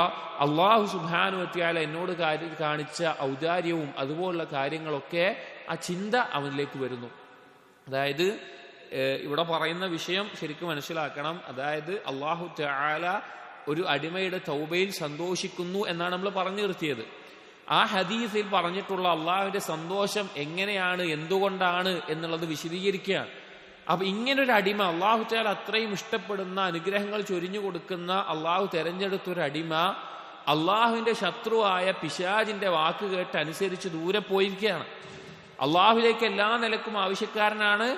അള്ളാഹു സുബ്ഹാനഹു വ തആല എന്നോട് കാണിച്ച ഔദാര്യവും അതുപോലുള്ള കാര്യങ്ങളൊക്കെ ആ ചിന്ത അവനിലേക്ക് വരുന്നു. അതായത് ഇവിടെ പറയുന്ന വിഷയം ശരിക്കും മനസ്സിലാക്കണം. അതായത് അള്ളാഹു തആല ഒരു അടിമയുടെ തൗബയിൽ സന്തോഷിക്കുന്നു എന്നാണ് നമ്മൾ പറഞ്ഞു നിർത്തിയത്. ആ ഹദീസിൽ പറഞ്ഞിട്ടുള്ള അള്ളാഹുവിന്റെ സന്തോഷം എങ്ങനെയാണ്, എന്തുകൊണ്ടാണ് എന്നുള്ളത് വിശദീകരിക്കുകയാണ്. അപ്പൊ ഇങ്ങനൊരു അടിമ, അള്ളാഹു തആല അത്രയും ഇഷ്ടപ്പെടുന്ന, അനുഗ്രഹങ്ങൾ ചൊരിഞ്ഞു കൊടുക്കുന്ന അള്ളാഹു തെരഞ്ഞെടുത്തൊരു അടിമ അള്ളാഹുവിന്റെ ശത്രുവായ പിശാചിന്റെ വാക്ക് കേട്ട് അനുസരിച്ച് ദൂരെ പോയിരിക്കുകയാണ്. അള്ളാഹുവിലേക്ക് എല്ലാ നിലക്കും ആവശ്യക്കാരനാണ്,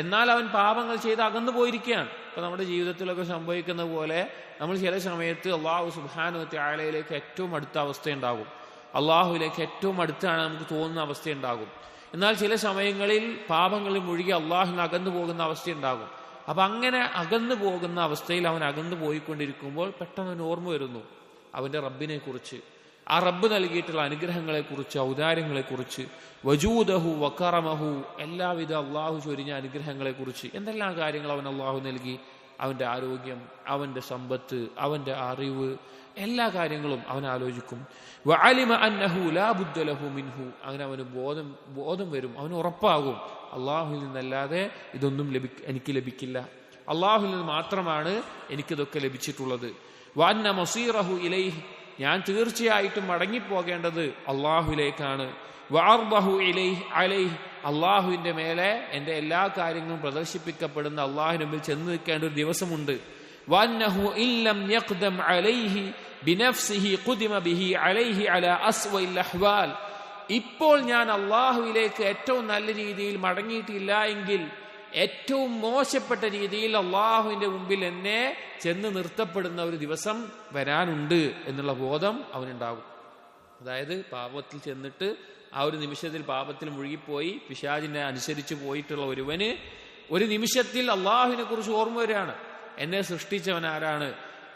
എന്നാൽ അവൻ പാപങ്ങൾ ചെയ്ത് അകന്നു പോയിരിക്കുകയാണ്. ഇപ്പൊ നമ്മുടെ ജീവിതത്തിലൊക്കെ സംഭവിക്കുന്ന പോലെ നമ്മൾ ചില സമയത്ത് അള്ളാഹു സുബ്ഹാനഹു വ തആലയിലേക്ക് ഏറ്റവും അടുത്ത അവസ്ഥയുണ്ടാകും, അള്ളാഹുവിലേക്ക് ഏറ്റവും അടുത്താണ് നമുക്ക് തോന്നുന്ന അവസ്ഥയുണ്ടാകും. എന്നാൽ ചില സമയങ്ങളിൽ പാപങ്ങളിൽ മുഴുകി അള്ളാഹുവിന് അകന്നു പോകുന്ന അവസ്ഥയുണ്ടാകും. അപ്പൊ അങ്ങനെ അകന്നു പോകുന്ന അവസ്ഥയിൽ അവൻ അകന്നു പോയിക്കൊണ്ടിരിക്കുമ്പോൾ പെട്ടെന്ന് അവൻ ഓർമ്മ വരുന്നു അവന്റെ റബ്ബിനെ കുറിച്ച്, ആ റബ്ബ് നൽകിയിട്ടുള്ള അനുഗ്രഹങ്ങളെക്കുറിച്ച്, ഔദാര്യങ്ങളെക്കുറിച്ച്, വജൂദഹു വകറമഹു, എല്ലാവിധ അള്ളാഹു ചൊരിഞ്ഞ അനുഗ്രഹങ്ങളെക്കുറിച്ച്. എന്തെല്ലാം കാര്യങ്ങൾ അവൻ അള്ളാഹു നൽകി, അവന്റെ ആരോഗ്യം, അവന്റെ സമ്പത്ത്, അവന്റെ അറിവ്, എല്ലാ കാര്യങ്ങളും അവൻ ആലോചിക്കും. വഅലിമ അന്നഹു ലാ ബുദ്ദ ലഹു മിൻഹു, അങ്ങനെ അവന് ബോധം വരും, അവന് ഉറപ്പാകും അള്ളാഹുവിൽ നിന്നല്ലാതെ ഇതൊന്നും എനിക്ക് ലഭിക്കില്ല, അള്ളാഹുവിൽ നിന്ന് മാത്രമാണ് എനിക്കിതൊക്കെ ലഭിച്ചിട്ടുള്ളത്. വഅന്ന മസീറഹു ഇലൈഹി, ഞാൻ തീർച്ചയായിട്ടും മടങ്ങിപ്പോകേണ്ടത് അള്ളാഹുവിലേക്കാണ്. വഅർദഹു ഇലൈഹി അലൈഹി, അള്ളാഹുവിന്റെ മേലെ എൻ്റെ എല്ലാ കാര്യങ്ങളും പ്രദർശിപ്പിക്കപ്പെടുന്ന അള്ളാഹുവിന് മുമ്പിൽ ചെന്ന് നിൽക്കേണ്ട ഒരു ദിവസമുണ്ട്. വഅന്നഹു ഇല്ലം യഖ്ദം അലൈഹി ബിനഫ്സിഹി ഖുദിമ ബിഹി അലൈഹി അലാ അസ്വഇൽ അഹ്വാൽ, ഇപ്പോൾ ഞാൻ അള്ളാഹുവിലേക്ക് ഏറ്റവും നല്ല രീതിയിൽ മടങ്ങിയിട്ടില്ല എങ്കിൽ ഏറ്റവും മോശപ്പെട്ട രീതിയിൽ അള്ളാഹുവിന്റെ മുമ്പിൽ എന്നെ ചെന്ന് നിർത്തപ്പെടുന്ന ഒരു ദിവസം വരാനുണ്ട് എന്നുള്ള ബോധം അവനുണ്ടാകും. അതായത് പാപത്തിൽ ചെന്നിട്ട് ആ ഒരു നിമിഷത്തിൽ പാപത്തിൽ മുഴുകിപ്പോയി പിശാചിനെ അനുസരിച്ച് പോയിട്ടുള്ള ഒരുവന് ഒരു നിമിഷത്തിൽ അള്ളാഹുവിനെ കുറിച്ച് ഓർമ്മ വരികയാണ്. എന്നെ സൃഷ്ടിച്ചവൻ ആരാണ്,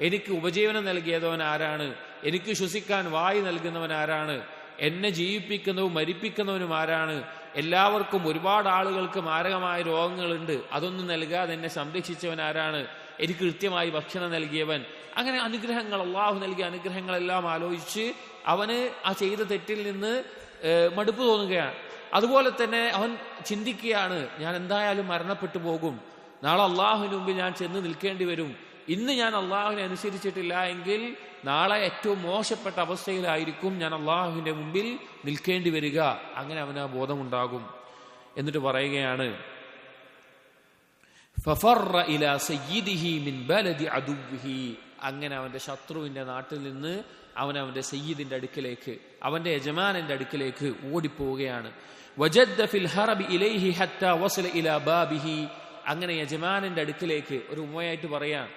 എനിക്ക് ഉപജീവനം നൽകിയതവൻ ആരാണ്, എനിക്ക് ശ്വസിക്കാൻ വായു നൽകുന്നവൻ ആരാണ്, എന്നെ ജീവിപ്പിക്കുന്നതും മരിപ്പിക്കുന്നവനും ആരാണ്, എല്ലാവർക്കും ഒരുപാട് ആളുകൾക്ക് മാരകമായ രോഗങ്ങളുണ്ട്, അതൊന്നും നൽകാതെ എന്നെ സംരക്ഷിച്ചവൻ ആരാണ്, എനിക്ക് കൃത്യമായി ഭക്ഷണം നൽകിയവൻ. അങ്ങനെ അനുഗ്രഹങ്ങൾ, അള്ളാഹു നൽകിയ അനുഗ്രഹങ്ങളെല്ലാം ആലോചിച്ച് അവന് ആ ചെയ്ത തെറ്റിൽ നിന്ന് മടുപ്പ് തോന്നുകയാണ്. അതുപോലെ തന്നെ അവൻ ചിന്തിക്കുകയാണ്, ഞാൻ എന്തായാലും മരണപ്പെട്ടു പോകും, നാളെ അള്ളാഹുവിന് മുമ്പിൽ ഞാൻ ചെന്ന് നിൽക്കേണ്ടി വരും, ഇന്ന് ഞാൻ അള്ളാഹുവിനെ അനുസരിച്ചിട്ടില്ല എങ്കിൽ നാളെ ഏറ്റവും മോശപ്പെട്ട അവസ്ഥയിലായിരിക്കും ഞാൻ അള്ളാഹുവിന്റെ മുമ്പിൽ നിൽക്കേണ്ടി വരിക. അങ്ങനെ അവന് ആ ബോധമുണ്ടാകും. എന്നിട്ട് പറയുകയാണ്, ഫഫറ ഇലാ സയ്യിദിഹി മിൻ ബലദി അദുവിഹി, അങ്ങനെ അവന്റെ ശത്രുവിന്റെ നാട്ടിൽ നിന്ന് അവന്റെ സയ്യിദിന്റെ അടുക്കലേക്ക്, അവന്റെ യജമാനന്റെ അടുക്കലേക്ക് ഓടിപ്പോവുകയാണ്. വജദ്ദ ഫിൽ ഹറബി ഇലൈഹി ഹത്താ വസല ഇലാ ബാബിഹി. അങ്ങനെ യജമാനന്റെ അടുക്കലേക്ക്, ഒരു ഉമ്മയായിട്ട് പറയാൻ,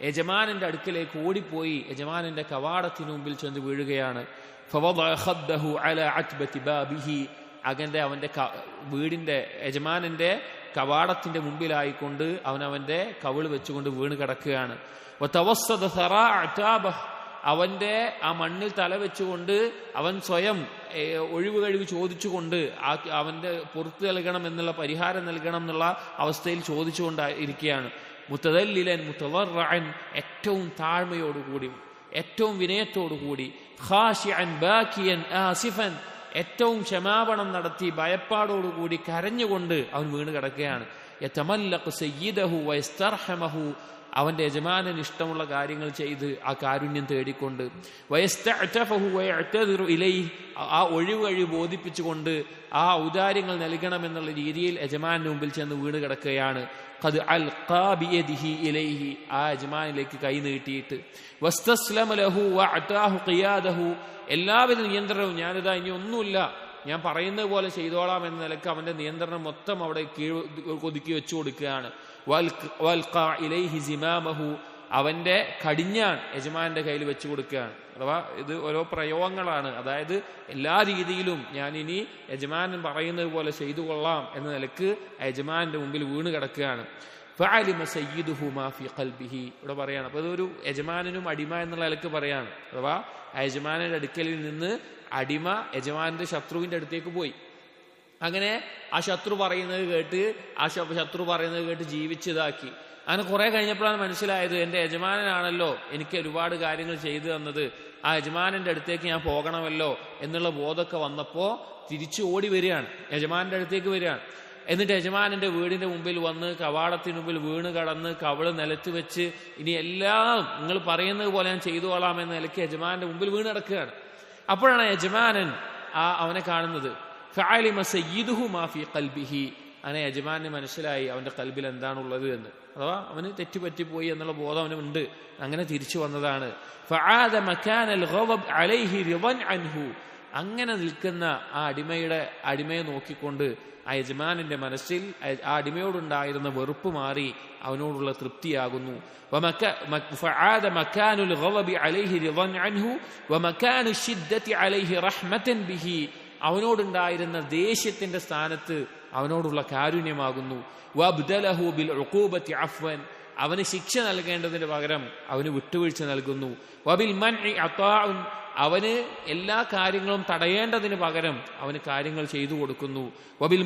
യജമാനന്റെ അടുക്കലേക്ക് ഓടിപ്പോയി യജമാനന്റെ കവാടത്തിന് മുമ്പിൽ ചെന്ന് വീഴുകയാണ്. ഫവദഅ ഖദ്ദഹു അലാ അത്ബതി ബാബിഹി. അങ്ങനെ അവന്റെ വീടിന്റെ യജമാനന്റെ കവാടത്തിന്റെ മുമ്പിലായിക്കൊണ്ട് അവന്റെ കവിൾ വെച്ചുകൊണ്ട് വീണ് കിടക്കുകയാണ്. വതവസ്സദ സറാ അതാബഹ്. അവന്റെ ആ മണ്ണിൽ തല വെച്ചുകൊണ്ട് അവൻ സ്വയം ഒഴിവ് കഴിവ് ചോദിച്ചുകൊണ്ട് അവന്റെ പുറത്ത് നൽകണം എന്നുള്ള, പരിഹാരം നൽകണം എന്നുള്ള അവസ്ഥയിൽ ചോദിച്ചുകൊണ്ട് ഇരിക്കുകയാണ്. മുതദല്ലിലൻ മുതദറഅൻ, ഏറ്റവും താഴ്മയോടുകൂടി, ഏറ്റവും വിനയത്തോടുകൂടി, ഖാശിഅൻ ബാകിയൻ ആസിഫൻ, ഏറ്റവും ക്ഷമാപണം നടത്തി ഭയപ്പാടോടുകൂടി കരഞ്ഞുകൊണ്ട് അവൻ വീണ് കിടക്കുകയാണ്. യതമല്ലഖു സയ്യിദഹു വയസ്തർഹമഹു, അവന്റെ യജമാനന് ഇഷ്ടമുള്ള കാര്യങ്ങൾ ചെയ്ത് ആ കാരുണ്യം തേടിക്കൊണ്ട്, വയസ്തഅതഫഹു വയഅതദിറു ഇലൈഹി, ആ ഒഴിവ് കഴിവ് ബോധിപ്പിച്ചുകൊണ്ട് ആ ഔദാര്യങ്ങൾ നൽകണമെന്നുള്ള രീതിയിൽ യജമാനന്റെ മുമ്പിൽ ചെന്ന് വീണ് കിടക്കുകയാണ്. ഖദ് അൽഖാ ബിയദിഹി ഇലൈഹി, ആ യജമാനിലേക്ക് കൈ നീട്ടിയിട്ട്, വസ്തസ്ലമ ലഹു വഅതാഹു ഖിയാദഹു, എല്ലാവിധ നിയന്ത്രണവും, ഞാനിതാ ഇനി ഒന്നുമില്ല, ഞാൻ പറയുന്നത് പോലെ ചെയ്തോളാം എന്ന നിലക്ക് അവന്റെ നിയന്ത്രണം മൊത്തം അവിടെ ഒതുക്കി വെച്ചു കൊടുക്കുകയാണ്. വൽഖാ ഇലൈഹി സിമാമഹു, അവന്റെ കടിഞ്ഞാൺ യജമാന്റെ കയ്യിൽ വെച്ചു കൊടുക്കുകയാണ്. അഥവാ ഇത് ഓരോ പ്രയോഗങ്ങളാണ്. അതായത് എല്ലാ രീതിയിലും ഞാൻ ഇനി യജമാനൻ പറയുന്നത് പോലെ ചെയ്തു കൊള്ളാം എന്ന നിലക്ക് യജമാന്റെ മുമ്പിൽ വീണ് കിടക്കുകയാണ്. ഫഅലിമ സയ്യിദുഹു മാ ഫീ ഖൽബിഹി, ഇവിടെ പറയാണ്. അപ്പൊ ഇതൊരു യജമാനനും അടിമ എന്നുള്ള നിലക്ക് പറയാണ്. അഥവാ യജമാനന്റെ അടുക്കലിൽ നിന്ന് അടിമ യജമാനന്റെ ശത്രുവിന്റെ അടുത്തേക്ക് പോയി. അങ്ങനെ ആ ശത്രു പറയുന്നത് കേട്ട് ജീവിച്ചതാക്കി. അങ്ങനെ കുറെ കഴിഞ്ഞപ്പോഴാണ് മനസ്സിലായത്, എന്റെ യജമാനനാണല്ലോ എനിക്ക് ഒരുപാട് കാര്യങ്ങൾ ചെയ്തു തന്നത്, ആ യജമാനന്റെ അടുത്തേക്ക് ഞാൻ പോകണമല്ലോ എന്നുള്ള ബോധമൊക്കെ വന്നപ്പോ തിരിച്ചു ഓടി വരികയാണ്, യജമാനന്റെ അടുത്തേക്ക് വരികയാണ്. എന്നിട്ട് യജമാനന്റെ വീടിന്റെ മുമ്പിൽ വന്ന് കവാടത്തിന് മുമ്പിൽ വീണ് കടന്ന് കവിള് നിലത്ത് വെച്ച് ഇനി എല്ലാം നിങ്ങൾ പറയുന്നത് പോലെ ഞാൻ ചെയ്തുകൊള്ളാം എന്ന നിലയ്ക്ക് യജമാനന്റെ മുമ്പിൽ വീണ് കിടക്കുകയാണ്. അപ്പോഴാണ് യജമാനൻ അവനെ കാണുന്നത്. ഫഅലിമ സയ്യിദുഹു മാ ഫീ ഖൽബിഹി, അങ്ങനെ യജമാനന് മനസ്സിലായി അവന്റെ കൽബിൽ എന്താണുള്ളത് എന്ന്. അഥവാ അവന് തെറ്റുപറ്റിപ്പോയി എന്നുള്ള ബോധം അവനുണ്ട്. അങ്ങനെ തിരിച്ചു വന്നതാണ്. ഫആദ മകാനൽ ഗളബ് അലൈഹി റിളൻ അൻഹു, അങ്ങനെ നിൽക്കുന്ന ആ അടിമയെ നോക്കിക്കൊണ്ട് ആ യജമാനന്റെ മനസ്സിൽ ആ അടിമയോടുണ്ടായിരുന്ന വെറുപ്പ് മാറി അവനോടുള്ള തൃപ്തിയാകുന്നു. ഫആദ മകാനുൽ ഗളബി അലൈഹി റിളൻ അൻഹു വമകാനു ശിദ്ദതി അലൈഹി റഹ്മതൻ ബിഹി, അവനോടുണ്ടായിരുന്ന ദേഷ്യത്തിന്റെ സ്ഥാനത്ത് അവനോടുള്ള കാരുണ്യമാകുന്നു. വബ്ദലഹു ബിൽ ഉഖൂബത്തി അഫ്വൻ, അവന് ശിക്ഷ നൽകേണ്ടതിന് പകരം അവന് വിട്ടുവീഴ്ച നൽകുന്നു. വബിൽ മൻഇ അതാഉൻ, അവന് എല്ലാ കാര്യങ്ങളും തടയേണ്ടതിന് പകരം അവന് കാര്യങ്ങൾ ചെയ്തു കൊടുക്കുന്നു. വബിൽ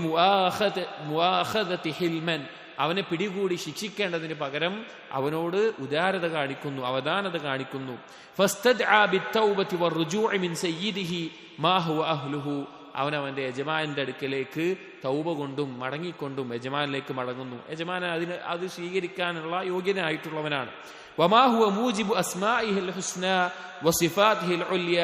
മുആഖദതി ഹിൽമൻ, അവനെ പിടികൂടി ശിക്ഷിക്കേണ്ടതിന് പകരം അവനോട് ഉദാരത കാണിക്കുന്നു, അവധാനത കാണിക്കുന്നു. ഫസ്തദ്ആ ബിത്തൗബതി വറുജൂഇ മിൻ സയ്യിദിഹി മാ ഹുവ അഹ്ലുഹു, അവനവന്റെ യജമാനന്റെ അടുക്കലേക്ക് തൗബ കൊണ്ടും മടങ്ങിക്കൊണ്ടും യജമാനിലേക്ക് മടങ്ങുന്നു. യജമാനൻ അത് സ്വീകരിക്കാനുള്ള യോഗ്യനായിട്ടുള്ളവനാണ്. വമാ ഹുവ മൂജിബു അസ്മാഇഹിൽ ഹുസ്ന വസിഫാതിഹിൽ ഉല്യ,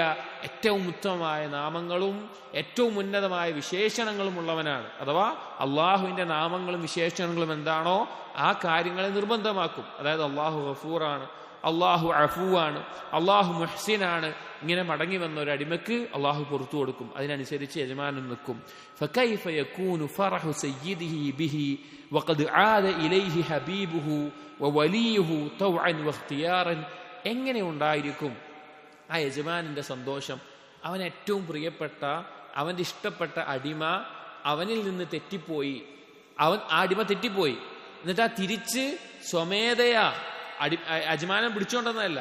ഏറ്റവും ഉത്തമമായ നാമങ്ങളും ഏറ്റവും ഉന്നതമായ വിശേഷണങ്ങളും ഉള്ളവനാണ്. അഥവാ അള്ളാഹുവിന്റെ നാമങ്ങളും വിശേഷണങ്ങളും എന്താണോ ആ കാര്യങ്ങളെ നിർബന്ധമാക്കും. അതായത് അള്ളാഹു ഗഫൂറാണ്, അള്ളാഹു അഫൂവാണ്, അള്ളാഹു മുഹ്സിനാണ്. ഇങ്ങനെ മടങ്ങി വന്ന ഒരു അടിമക്ക് അള്ളാഹു പുറത്തു കൊടുക്കും. അതിനനുസരിച്ച് യജമാനൻ നിൽക്കും. ഫകൈഫ യകൂനു ഫറഹു സയ്യിദിഹി ബിഹി വഖദ് ആദ ഇലൈഹി ഹബീബുഹു വവലിയുഹു തൗഅൻ വഖ്തിയാറൻ, എങ്ങനെ ഉണ്ടായിരിക്കും ആ യജമാനന്റെ സന്തോഷം? അവൻ ഏറ്റവും പ്രിയപ്പെട്ട, അവന്റെ ഇഷ്ടപ്പെട്ട അടിമ അവനിൽ നിന്ന് തെറ്റിപ്പോയി, അടിമ തെറ്റിപ്പോയി. എന്നിട്ട് ആ തിരിച്ച് സ്വമേധയാ യജമാനൻ പിടിച്ചുകൊണ്ടെന്നല്ല,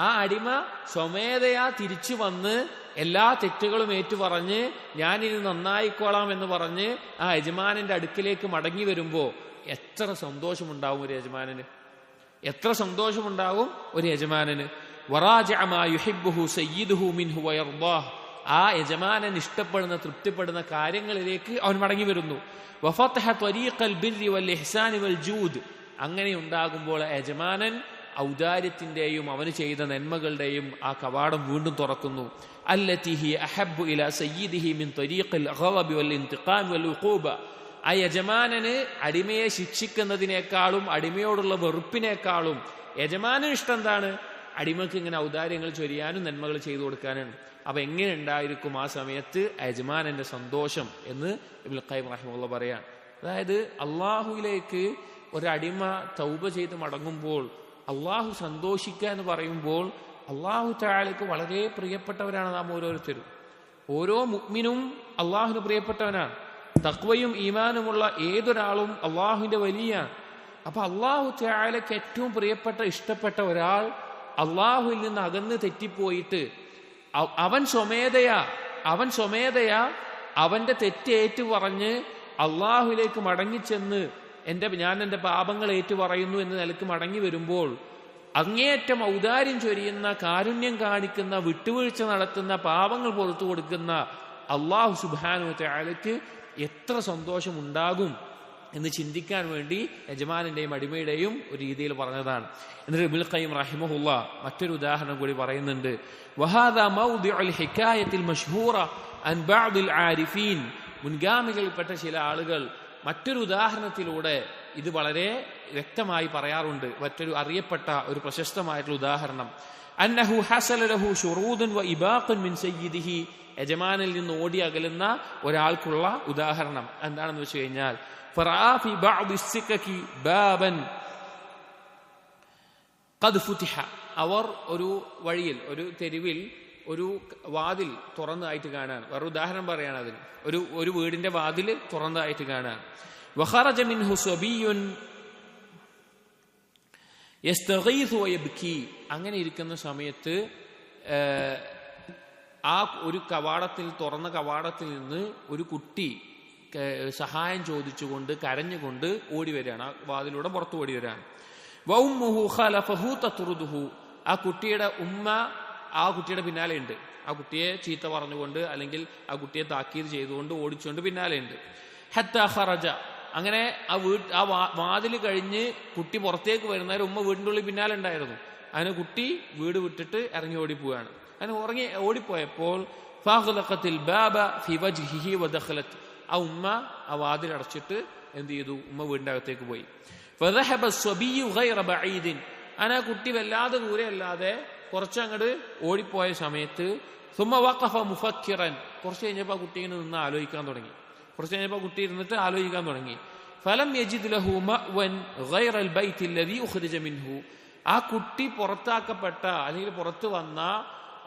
ആ അടിമ സ്വമേധയാ തിരിച്ചു വന്ന് എല്ലാ തെറ്റുകളും ഏറ്റുപറഞ്ഞ് ഞാനിനി നന്നായിക്കോളാം എന്ന് പറഞ്ഞ് ആ യജമാനന്റെ അടുക്കിലേക്ക് മടങ്ങി വരുമ്പോ എത്ര സന്തോഷമുണ്ടാവും ഒരു യജമാനന്, എത്ര സന്തോഷമുണ്ടാവും ഒരു യജമാനന്. വറാജഅ മാ യുഹിബ്ബുഹു സയ്യിദുഹു മിൻഹു വയർദാഹ്, ആ യജമാനൻ ഇഷ്ടപ്പെടുന്ന തൃപ്തിപ്പെടുന്ന കാര്യങ്ങളിലേക്ക് അവൻ മടങ്ങി വരുന്നു. വഫതഹ ത്വരീഖൽ ബിർരി വൽ ഇഹ്സാനി വൽ ജൂദ്, അങ്ങനെ ഉണ്ടാകുമ്പോൾ യജമാനൻ ഔദാര്യത്തിന്റെയും അവന് ചെയ്ത നന്മകളുടെയും ആ കവാടം വീണ്ടും തുറക്കുന്നു. അല്ലതി ഹിയ അഹബ്ബു ഇലാ സയ്യിദിഹി മിൻ ത്വരീഖിൽ ഗളബി വൽ ഇന്തിഖാം വൽ ഉഖൂബ, ആ യജമാനന് അടിമയെ ശിക്ഷിക്കുന്നതിനേക്കാളും അടിമയോടുള്ള വെറുപ്പിനേക്കാളും യജമാനന് ഇഷ്ടം എന്താണ്? അടിമക്ക് ഇങ്ങനെ ഔദാര്യങ്ങൾ ചൊരിയാനും നന്മകൾ ചെയ്തു കൊടുക്കാനാണ്. അപ്പൊ എങ്ങനെ ഉണ്ടായിരിക്കും ആ സമയത്ത് യജമാനന്റെ സന്തോഷം എന്ന് ഇബ്നുൽ ഖയ്യിം റഹിമഹുല്ലാഹ് പറയാണ്. അതായത് അള്ളാഹുവിലേക്ക് ഒരടിമ തൗബ ചെയ്ത് മടങ്ങുമ്പോൾ അള്ളാഹു സന്തോഷിക്കുക എന്ന് പറയുമ്പോൾ അള്ളാഹു തആലക്ക് വളരെ പ്രിയപ്പെട്ടവരാണ് നാം ഓരോരുത്തരും. ഓരോ മുഅ്മിനും അള്ളാഹുവിന് പ്രിയപ്പെട്ടവനാണ്. തഖ്വയും ഈമാനുമുള്ള ഏതൊരാളും അള്ളാഹുവിന്റെ വലിയാണ്. അപ്പൊ അള്ളാഹു തആലക്ക് ഏറ്റവും പ്രിയപ്പെട്ട ഇഷ്ടപ്പെട്ട ഒരാൾ അള്ളാഹുവിൽ നിന്ന് അകന്ന് തെറ്റിപ്പോയിട്ട് അവൻ സ്വമേധയാ അവന്റെ തെറ്റേറ്റു പറഞ്ഞ് അള്ളാഹുവിലേക്ക് മടങ്ങിച്ചെന്ന് ഞാൻ എൻ്റെ പാപങ്ങൾ ഏറ്റുപറയുന്നു എന്ന നിലക്ക് മടങ്ങി വരുമ്പോൾ അങ്ങേയറ്റം ഔദാര്യം ചൊരിയുന്ന, കാരുണ്യം കാണിക്കുന്ന, വിട്ടുവീഴ്ച നടത്തുന്ന, പാപങ്ങൾ പുറത്തു കൊടുക്കുന്ന അള്ളാഹു സുബ്ഹാനഹു വ തആലക്ക് എത്ര സന്തോഷമുണ്ടാകും എന്ന് ചിന്തിക്കാൻ വേണ്ടി യജമാനന്റെയും അടിമയുടെയും ഒരു രീതിയിൽ പറഞ്ഞതാണ്. എന്നിട്ട് ഇബ്നുൽ ഖയ്യിം റഹിമഹുല്ലാഹ് മറ്റൊരു ഉദാഹരണം കൂടി പറയുന്നുണ്ട്. വഹാദാ മൗദിഉൽ ഹികായത്തിൽ മശ്ഹൂറ അൻ ബഅദിൽ ആരിഫീൻ. മുൻഗാമികളിൽപ്പെട്ട ചില ആളുകൾ മറ്റൊരു ഉദാഹരണത്തിലൂടെ ഇത് വളരെ വ്യക്തമായി പറയാറുണ്ട്. മറ്റൊരു അറിയപ്പെട്ട ഒരു പ്രശസ്തമായിട്ടുള്ള ഉദാഹരണം, അന്നഹു ഹസല ലഹു ശുറൂദുൻ വ ഇബാഖുൻ മിൻ സയ്യിദിഹി. യജമാനിൽ നിന്ന് ഓടി അകലുന്ന ഒരാൾക്കുള്ള ഉദാഹരണം എന്താണെന്ന് വെച്ച് കഴിഞ്ഞാൽ, ഫറആ ഫി ബഅദി സിക്കകി ബാബൻ ഖദ് ഫുതിഹ. അവർ ഒരു വഴിയിൽ, ഒരു തെരുവിൽ ഒരു വാതിൽ തുറന്നതായിട്ട് കാണാൻ. വേറെ ഉദാഹരണം പറയാണ് അതിന്. ഒരു വീടിന്റെ വാതിൽ തുറന്നതായിട്ട് കാണാൻ. വഖറജ മിൻഹു സബിയ്യുൻ യസ്തഗീസു വയബ്കി. അങ്ങനെ ഇരിക്കുന്ന സമയത്ത് ആ ഒരു തുറന്ന കവാടത്തിൽ നിന്ന് ഒരു കുട്ടി സഹായം ചോദിച്ചുകൊണ്ട് കരഞ്ഞുകൊണ്ട് ഓടി വരികയാണ്. ആ വാതിലൂടെ പുറത്തു ഓടി വരികയാണ്. വഉമ്മുഹു ഖലഫഹു തത്റുദുഹു. ആ കുട്ടിയുടെ ഉമ്മ ആ കുട്ടിയുടെ പിന്നാലെ ഉണ്ട്. ആ കുട്ടിയെ ചീത്ത പറഞ്ഞുകൊണ്ട് അല്ലെങ്കിൽ ആ കുട്ടിയെ താക്കീത് ചെയ്തുകൊണ്ട് ഓടിച്ചുകൊണ്ട് പിന്നാലെ ഉണ്ട്. ഹത്താ ഖറജ. അങ്ങനെ ആ വാതിൽ കഴിഞ്ഞ് കുട്ടി പുറത്തേക്ക് വരുന്നവരെ ഉമ്മ വീടിൻ്റെ ഉള്ളിൽ പിന്നാലെ ഉണ്ടായിരുന്നു. അതിന് കുട്ടി വീട് വിട്ടിട്ട് ഇറങ്ങി ഓടിപ്പോവാണ്. അങ്ങനെ ഓടിപ്പോയപ്പോൾ ഫാഖലഖത്തിൽ ബാബ ഫി വജ്ഹിഹി വദഖലത്. ആ ഉമ്മ ആ വാതിൽ അടച്ചിട്ട് എന്ത് ചെയ്തു? ഉമ്മ വീടിന്റെ അകത്തേക്ക് പോയി. ഫദഹബ സ്വബിയ്യു ഗൈറ ബഈദിൻ. ആ കുട്ടി വല്ലാതെ ദൂരെ അല്ലാതെ കുറച്ചങ്ങോട്ട് ഓടിപ്പോയ സമയത്ത് സുമ്മ വഖഫ മുഫക്കിറൻ. കുറച്ച് കഴിഞ്ഞപ്പോൾ ആ കുട്ടി ഇങ്ങനെ നിന്ന് ആലോചിക്കാൻ തുടങ്ങി. കുറച്ച് കഴിഞ്ഞപ്പോൾ കുട്ടി ഇരുന്നിട്ട് ആലോചിക്കാൻ തുടങ്ങി. ഫലം യജിദ് ലഹു മഅവൻ ഗൈറൽ ബൈത്തി അല്ലദീ ഉഖ്രിജ മിൻഹു. ആ കുട്ടി പുറത്താക്കപ്പെട്ട അല്ലെങ്കിൽ പുറത്തു വന്ന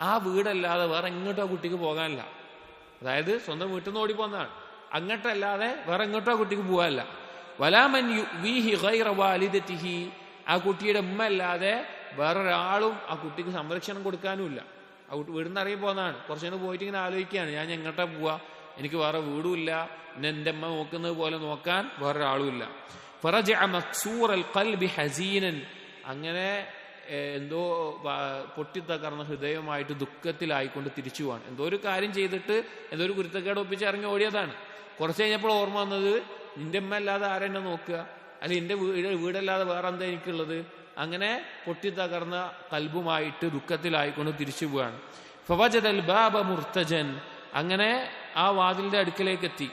ആ വീടല്ലാതെ വേറെ എങ്ങോട്ടും ആ കുട്ടിക്ക് പോകാനില്ല. അതായത് സ്വന്തം വീട്ടിൽ നിന്ന് ഓടിപ്പോന്നതാണ്. അങ്ങോട്ടല്ലാതെ വേറെ എങ്ങോട്ടും ആ കുട്ടിക്ക് പോകാനില്ല. വലാമൻ യുവീഹി ഗൈറ വാലിദതിഹി. ആ കുട്ടിയുടെ ഉമ്മ അല്ലാതെ വേറൊരാളും ആ കുട്ടിക്ക് സംരക്ഷണം കൊടുക്കാനുമില്ല. ആ കുട്ടി വീടിന്ന് ഇറങ്ങി പോകുന്നതാണ്. കുറച്ചുകൂടെ പോയിട്ട് ഇങ്ങനെ ആലോചിക്കുകയാണ്, ഞാൻ എങ്ങോട്ടാ പോവാ, എനിക്ക് വേറെ വീടുമില്ല, എന്നെ എൻ്റെ അമ്മ നോക്കുന്നത് പോലെ നോക്കാൻ വേറൊരാളും ഇല്ല. ഫറജഅ മക്സൂറൽ ഖൽബി ഹസീനൻ. അങ്ങനെ എന്തോ പൊട്ടിത്തകർന്ന ഹൃദയമായിട്ട് ദുഃഖത്തിലായിക്കൊണ്ട് തിരിച്ചു പോവാണ്. എന്തോ ഒരു കാര്യം ചെയ്തിട്ട് എന്തോ ഒരു കുരുത്തക്കേട് ഒപ്പിച്ച് ഇറങ്ങി ഓടിയതാണ്. കുറച്ച് കഴിഞ്ഞപ്പോൾ ഓർമ്മ വന്നത്, നിന്റെ അമ്മ അല്ലാതെ ആരെന്നെ നോക്കുക, അല്ലെങ്കിൽ എൻ്റെ വീടല്ലാതെ വേറെ എന്താ എനിക്കുള്ളത്. അങ്ങനെ പൊട്ടിത്തകർന്ന കൽബുമായിട്ട് ദുഃഖത്തിലായിക്കൊണ്ട് തിരിച്ചു പോവാണ്. ഫവജദൽ ബാബ മുർത്തജൻ. അങ്ങനെ ആ വാതിലിന്റെ അടുക്കലേക്ക് എത്തി.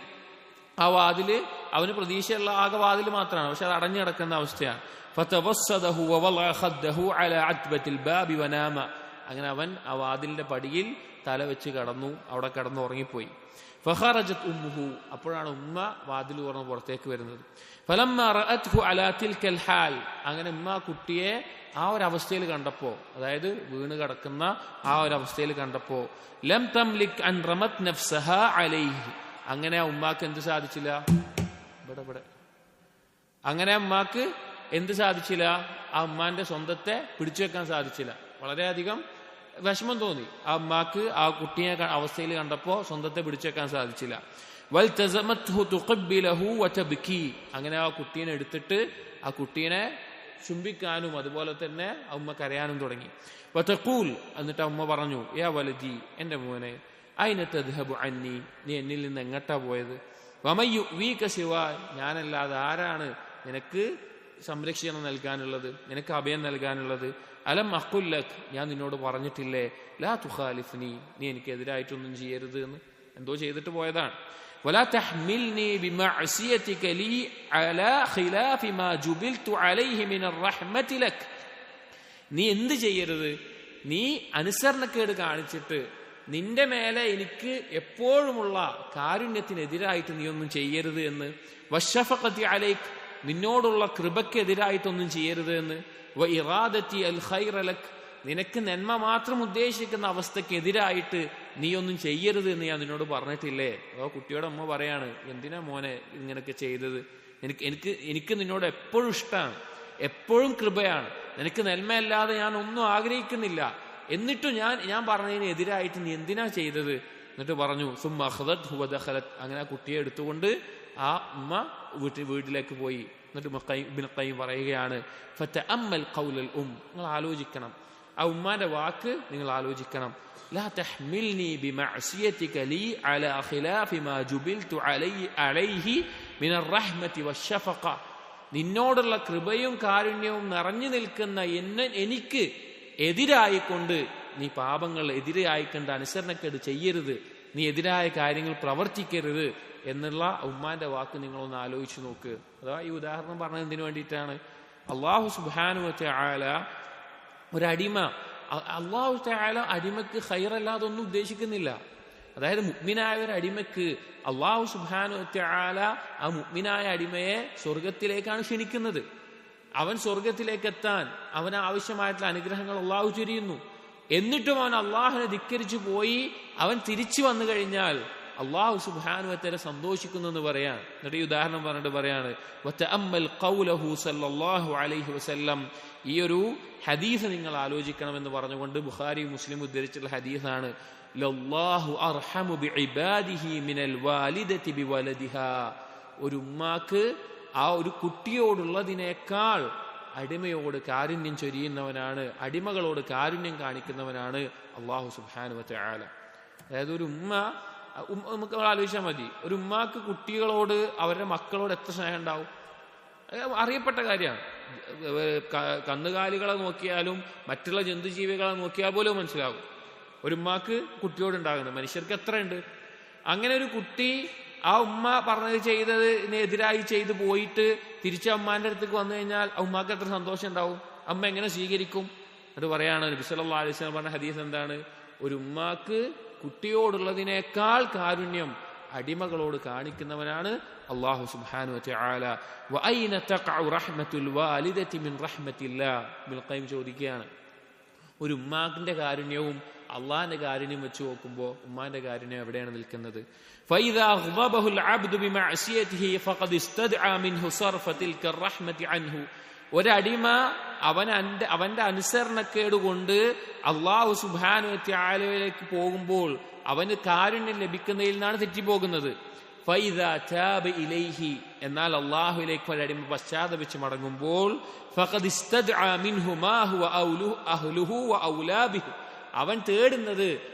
ആ വാതില് അവന് പ്രതീക്ഷയുള്ള ആകെ വാതിൽ മാത്രമാണ്, പക്ഷെ അത് അടഞ്ഞു കിടക്കുന്ന അവസ്ഥയാണ്. ഫതവസ്സദഹു വവളഅ ഖദ്ദഹു അലാ അത്ബത്തിൽ ബാബി വനാമ. അങ്ങനെ അവൻ ആ വാതിലിന്റെ പടിയിൽ തല വെച്ച് കടന്നു, അവിടെ കിടന്നു ഉറങ്ങിപ്പോയി. ഫഖറജത് ഉമ്മുഹു. അപ്പോഴാണ് ഉമ്മ വാതിൽ തുറന്ന് പുറത്തേക്ക് വരുന്നത്. ഫലമ്മ റഅത്ഹു അലാ തിൽകൽ ഹാൽ. അങ്ങനെ ഉമ്മ കുട്ടിയെ ആ ഒരു അവസ്ഥയിൽ കണ്ടപ്പോ, അതായത് വീണ് കിടക്കുന്ന ആ ഒരു അവസ്ഥയിൽ കണ്ടപ്പോ, ലം തംലിക് അൻ റമത് നഫ്സഹാ അലൈഹി. അങ്ങനെ ആ ഉമ്മാക്ക് എന്ത് സാധിച്ചില്ല? അങ്ങനെ ഉമ്മാക്ക് എന്ത് സാധിച്ചില്ല? ആ ഉമ്മാന്റെ സ്വന്തത്തെ പിടിച്ചു വെക്കാൻ സാധിച്ചില്ല. വളരെയധികം വിഷമം തോന്നി ആ ഉമ്മാക്ക്. ആ കുട്ടിയെ അവസ്ഥയിൽ കണ്ടപ്പോ സ്വന്തത്തെ പിടിച്ചു വെക്കാൻ സാധിച്ചില്ല. വൽതസമത്ഹു തുഖബ്ബിലഹു വതബ്കി. അങ്ങനെ ആ കുട്ടീനെ എടുത്തിട്ട് ആ കുട്ടീനെ ചുംബിക്കാനും അതുപോലെ തന്നെ ആ ഉമ്മ കരയാനും തുടങ്ങി. വതഖൂൽ. എന്നിട്ട് ആ ഉമ്മ പറഞ്ഞു, യാ വലദി, എന്റെ മോനെ, അയ്ന തദ്ഹബു അന്നി, നീ എന്നിൽ നിന്ന് എങ്ങട്ടാ പോയത്? വമൻ യുവീക സിവാ, ഞാനല്ലാതെ ആരാണ് നിനക്ക് സംരക്ഷണം നൽകാനുള്ളത്, നിനക്ക് അഭയം നൽകാനുള്ളത്? അലം അഖുൽ ലക്, ഞാൻ നിന്നോട് പറഞ്ഞിട്ടില്ലേ, ലാ തുഖാലിഫ്നി, നീ എനിക്കെതിരായിട്ടൊന്നും ചെയ്യരുത് എന്ന്. എന്തോ ചെയ്തിട്ട് പോയതാണ്. വലാ തഹ്മിൽനി ബിമഅസിയതിക ലി അലാ ഖിലാഫി മാ ജുബിൽതു അലൈഹി മിനർ റഹ്മതി ലക്, നീ എന്ത് ചെയ്യരുത്? നീ അനുസരണക്കേട് കാണിച്ചിട്ട് നിന്റെ മേലെ എനിക്ക് എപ്പോഴുമുള്ള കാരുണ്യത്തിനെതിരായിട്ട് നീ ഒന്നും ചെയ്യരുത് എന്ന്. വശഫഖതി അലൈക്, നിന്നോടുള്ള കൃപക്കെതിരായിട്ടൊന്നും ചെയ്യരുത് എന്ന്. വ ഇറാദത്തി അൽ ഖൈറ ലക്, നിനക്ക് നന്മ മാത്രം ഉദ്ദേശിക്കുന്ന അവസ്ഥക്കെതിരായിട്ട് നീ ഒന്നും ചെയ്യരുത് എന്ന് ഞാൻ നിന്നോട് പറഞ്ഞിട്ടില്ലേ? അതോ കുട്ടിയോട് അമ്മ പറയാണ്, എന്തിനാ മോനെ ഇങ്ങനെയൊക്കെ ചെയ്തത്? എനിക്ക് നിന്നോട് എപ്പോഴും ഇഷ്ടമാണ്, എപ്പോഴും കൃപയാണ്, നിനക്ക് നന്മയല്ലാതെ ഞാൻ ഒന്നും ആഗ്രഹിക്കുന്നില്ല, എന്നിട്ടും ഞാൻ പറഞ്ഞതിന് എതിരായിട്ട് നീ എന്തിനാ ചെയ്തത്? എന്നിട്ട് പറഞ്ഞു സുമ്മ അഖദത്ഹു വദഖലത്, അങ്ങനെ ആ കുട്ടിയെ എടുത്തുകൊണ്ട് ആ ഉമ്മ വീട്ടിലേക്ക് പോയി. എന്നിട്ട് ഇബ്നുൽ ഖയ്യിം പറയുകയാണ്, ഫതഅമ്മൽ ഖൗലൽ നിങ്ങൾ ആലോചിക്കണം, ആ ഉമ്മാന്റെ വാക്ക് നിങ്ങൾ ആലോചിക്കണം. ലാ തഹ്മിൽനി ബിമഅസിയതിക ലീ അലാ ഖിലാഫി മാ ജുബിൽതു അലൈഹി മിനർ റഹ്മതി വശഫഖ, നിന്നോടുള്ള കൃപയും കാരുണ്യവും നിറഞ്ഞു നിൽക്കുന്ന എനിക്ക് എതിരായിക്കൊണ്ട് നീ പാപങ്ങൾ എതിരായിക്കൊണ്ട് അനുസരണക്കേട് ചെയ്യരുത്, നീ എതിരായ കാര്യങ്ങൾ പ്രവർത്തിക്കരുത് എന്നുള്ള ഉമ്മാന്റെ വാക്ക് നിങ്ങളൊന്ന് ആലോചിച്ചു നോക്ക്. അഥവാ ഈ ഉദാഹരണം പറഞ്ഞത് എന്തിനു വേണ്ടിയിട്ടാണ്? അല്ലാഹു സുബ്ഹാനഹു വ തആല ഒരടിമ, അല്ലാഹു തആല അടിമക്ക് ഖൈറല്ലാതെ ഒന്നും ഉദ്ദേശിക്കുന്നില്ല. അതായത് മുഅ്മിനായ ഒരു അടിമക്ക് അല്ലാഹു സുബ്ഹാനഹു വ തആല ആ മുഅ്മിനായ അടിമയെ സ്വർഗത്തിലേക്കാണ് ക്ഷണിക്കുന്നത്. അവൻ സ്വർഗത്തിലേക്ക് എത്താൻ അവന് ആവശ്യമായിട്ടുള്ള അനുഗ്രഹങ്ങൾ അല്ലാഹു ചൊരിയുന്നു. എന്നിട്ടും അവൻ അള്ളാഹുവിനെ ധിക്കരിച്ചു പോയി അവൻ തിരിച്ചു വന്നു കഴിഞ്ഞാൽ അല്ലാഹു സുബ്ഹാനഹു വ തആല സന്തോഷിക്കുന്നു എന്ന് പറയാൻ. എന്നിട്ട് ഈ ഉദാഹരണം പറഞ്ഞിട്ട് പറയാണ്, വതഅമ്മൽ ഖൗലഹു സല്ലല്ലാഹു അലൈഹി വസല്ലം, ഈ ഒരു ഹദീസ് നിങ്ങൾ ആലോചിക്കണമെന്ന് പറഞ്ഞുകൊണ്ട് ബുഖാരി മുസ്ലിം ഉദ്ധരിച്ചിട്ടുള്ള ഹദീസാണ്. ലല്ലാഹു അർഹമു ബിഇബാദിഹി മിനൽ വാലിദതി ബിവലദിഹാ, ഒരു ഉമ്മാക്ക് ആ ഒരു കുട്ടിയോടുള്ളതിനേക്കാൾ അടിമയോട് കാരുണ്യം ചൊരിയുന്നവനാണ്, അടിമകളോട് കാരുണ്യം കാണിക്കുന്നവനാണ് അല്ലാഹു സുബ്ഹാനഹു വ തആല. അതായത് ഒരു നമുക്ക് ആലോചിച്ചാൽ മതി, ഒരു ഉമ്മാക്ക് കുട്ടികളോട് അവരുടെ മക്കളോട് എത്ര സ്നേഹം ഉണ്ടാവും? അറിയപ്പെട്ട കാര്യമാണ്. കന്നുകാലികളെ നോക്കിയാലും മറ്റുള്ള ജന്തുജീവികളെ നോക്കിയാൽ പോലും മനസ്സിലാവും ഒരു ഉമ്മാക്ക് കുട്ടിയോടുണ്ടാകുന്നത്. മനുഷ്യർക്ക് എത്രയുണ്ട്? അങ്ങനെ ഒരു കുട്ടി ആ ഉമ്മ പറഞ്ഞത് ചെയ്തതിനെതിരായി ചെയ്തു പോയിട്ട് തിരിച്ച് അമ്മാന്റെ അടുത്തേക്ക് വന്നു കഴിഞ്ഞാൽ ആ ഉമ്മാക്ക് എത്ര സന്തോഷം ഉണ്ടാവും? അമ്മ എങ്ങനെ സ്വീകരിക്കും? അത് പറയാണ് നബി സല്ലല്ലാഹു അലൈഹി വസല്ലം പറഞ്ഞ ഹദീസ് എന്താണ്? ഒരു ഉമ്മാക്ക് കുട്ടിയോടുള്ളതിനേക്കാൾ കാരുണ്യം അടിമകളോട് കാണിക്കുന്നവനാണ് അല്ലാഹു സുബ്ഹാനഹു വ തആല. വഅയ്ന തഖഉ റഹ്മത്തുൽ വാലിദതി മിൻ റഹ്മത്തില്ലാഹ്. ഇബ്നുൽ ഖയ്യിം ചോദിക്കുകയാണ്, ഒരു ഉമ്മാന്റെ കാരുണ്യവും അള്ളാഹിന്റെ കാരുണ്യം വെച്ച് നോക്കുമ്പോൾ ഉമ്മാന്റെ കാരുണ്യം എവിടെയാണ് നിൽക്കുന്നത്? ഫൈദാ ഗളബഹുൽ അബ്ദു ബിമഅസിയതിഹി ഫഖദ് ഇസ്തദ്അ മിൻഹു സർഫ തിൽക റഹ്മതി അൻഹു. ഒരടിമ അവന്റെ അനുസരണക്കേട് കൊണ്ട് അല്ലാഹു സുബ്ഹാനഹു വ തആലയിലേക്ക് പോകുമ്പോൾ അവന് കാരുണ്യം ലഭിക്കുന്നതിൽ നിന്നാണ് തെറ്റിപ്പോകുന്നത്. ഫൈദാ താബ ഇലൈഹി, എന്നാൽ അല്ലാഹുവിലേക്ക് ഒരടിമ പശ്ചാത്തപിച്ച് മടങ്ങുമ്പോൾ ഫഖദ് ഇസ്തദ്അ മിൻഹു മാ ഹുവ അഹ്ലുഹു വ ഔലാ ബിഹി, അവൻ തേടുന്നത്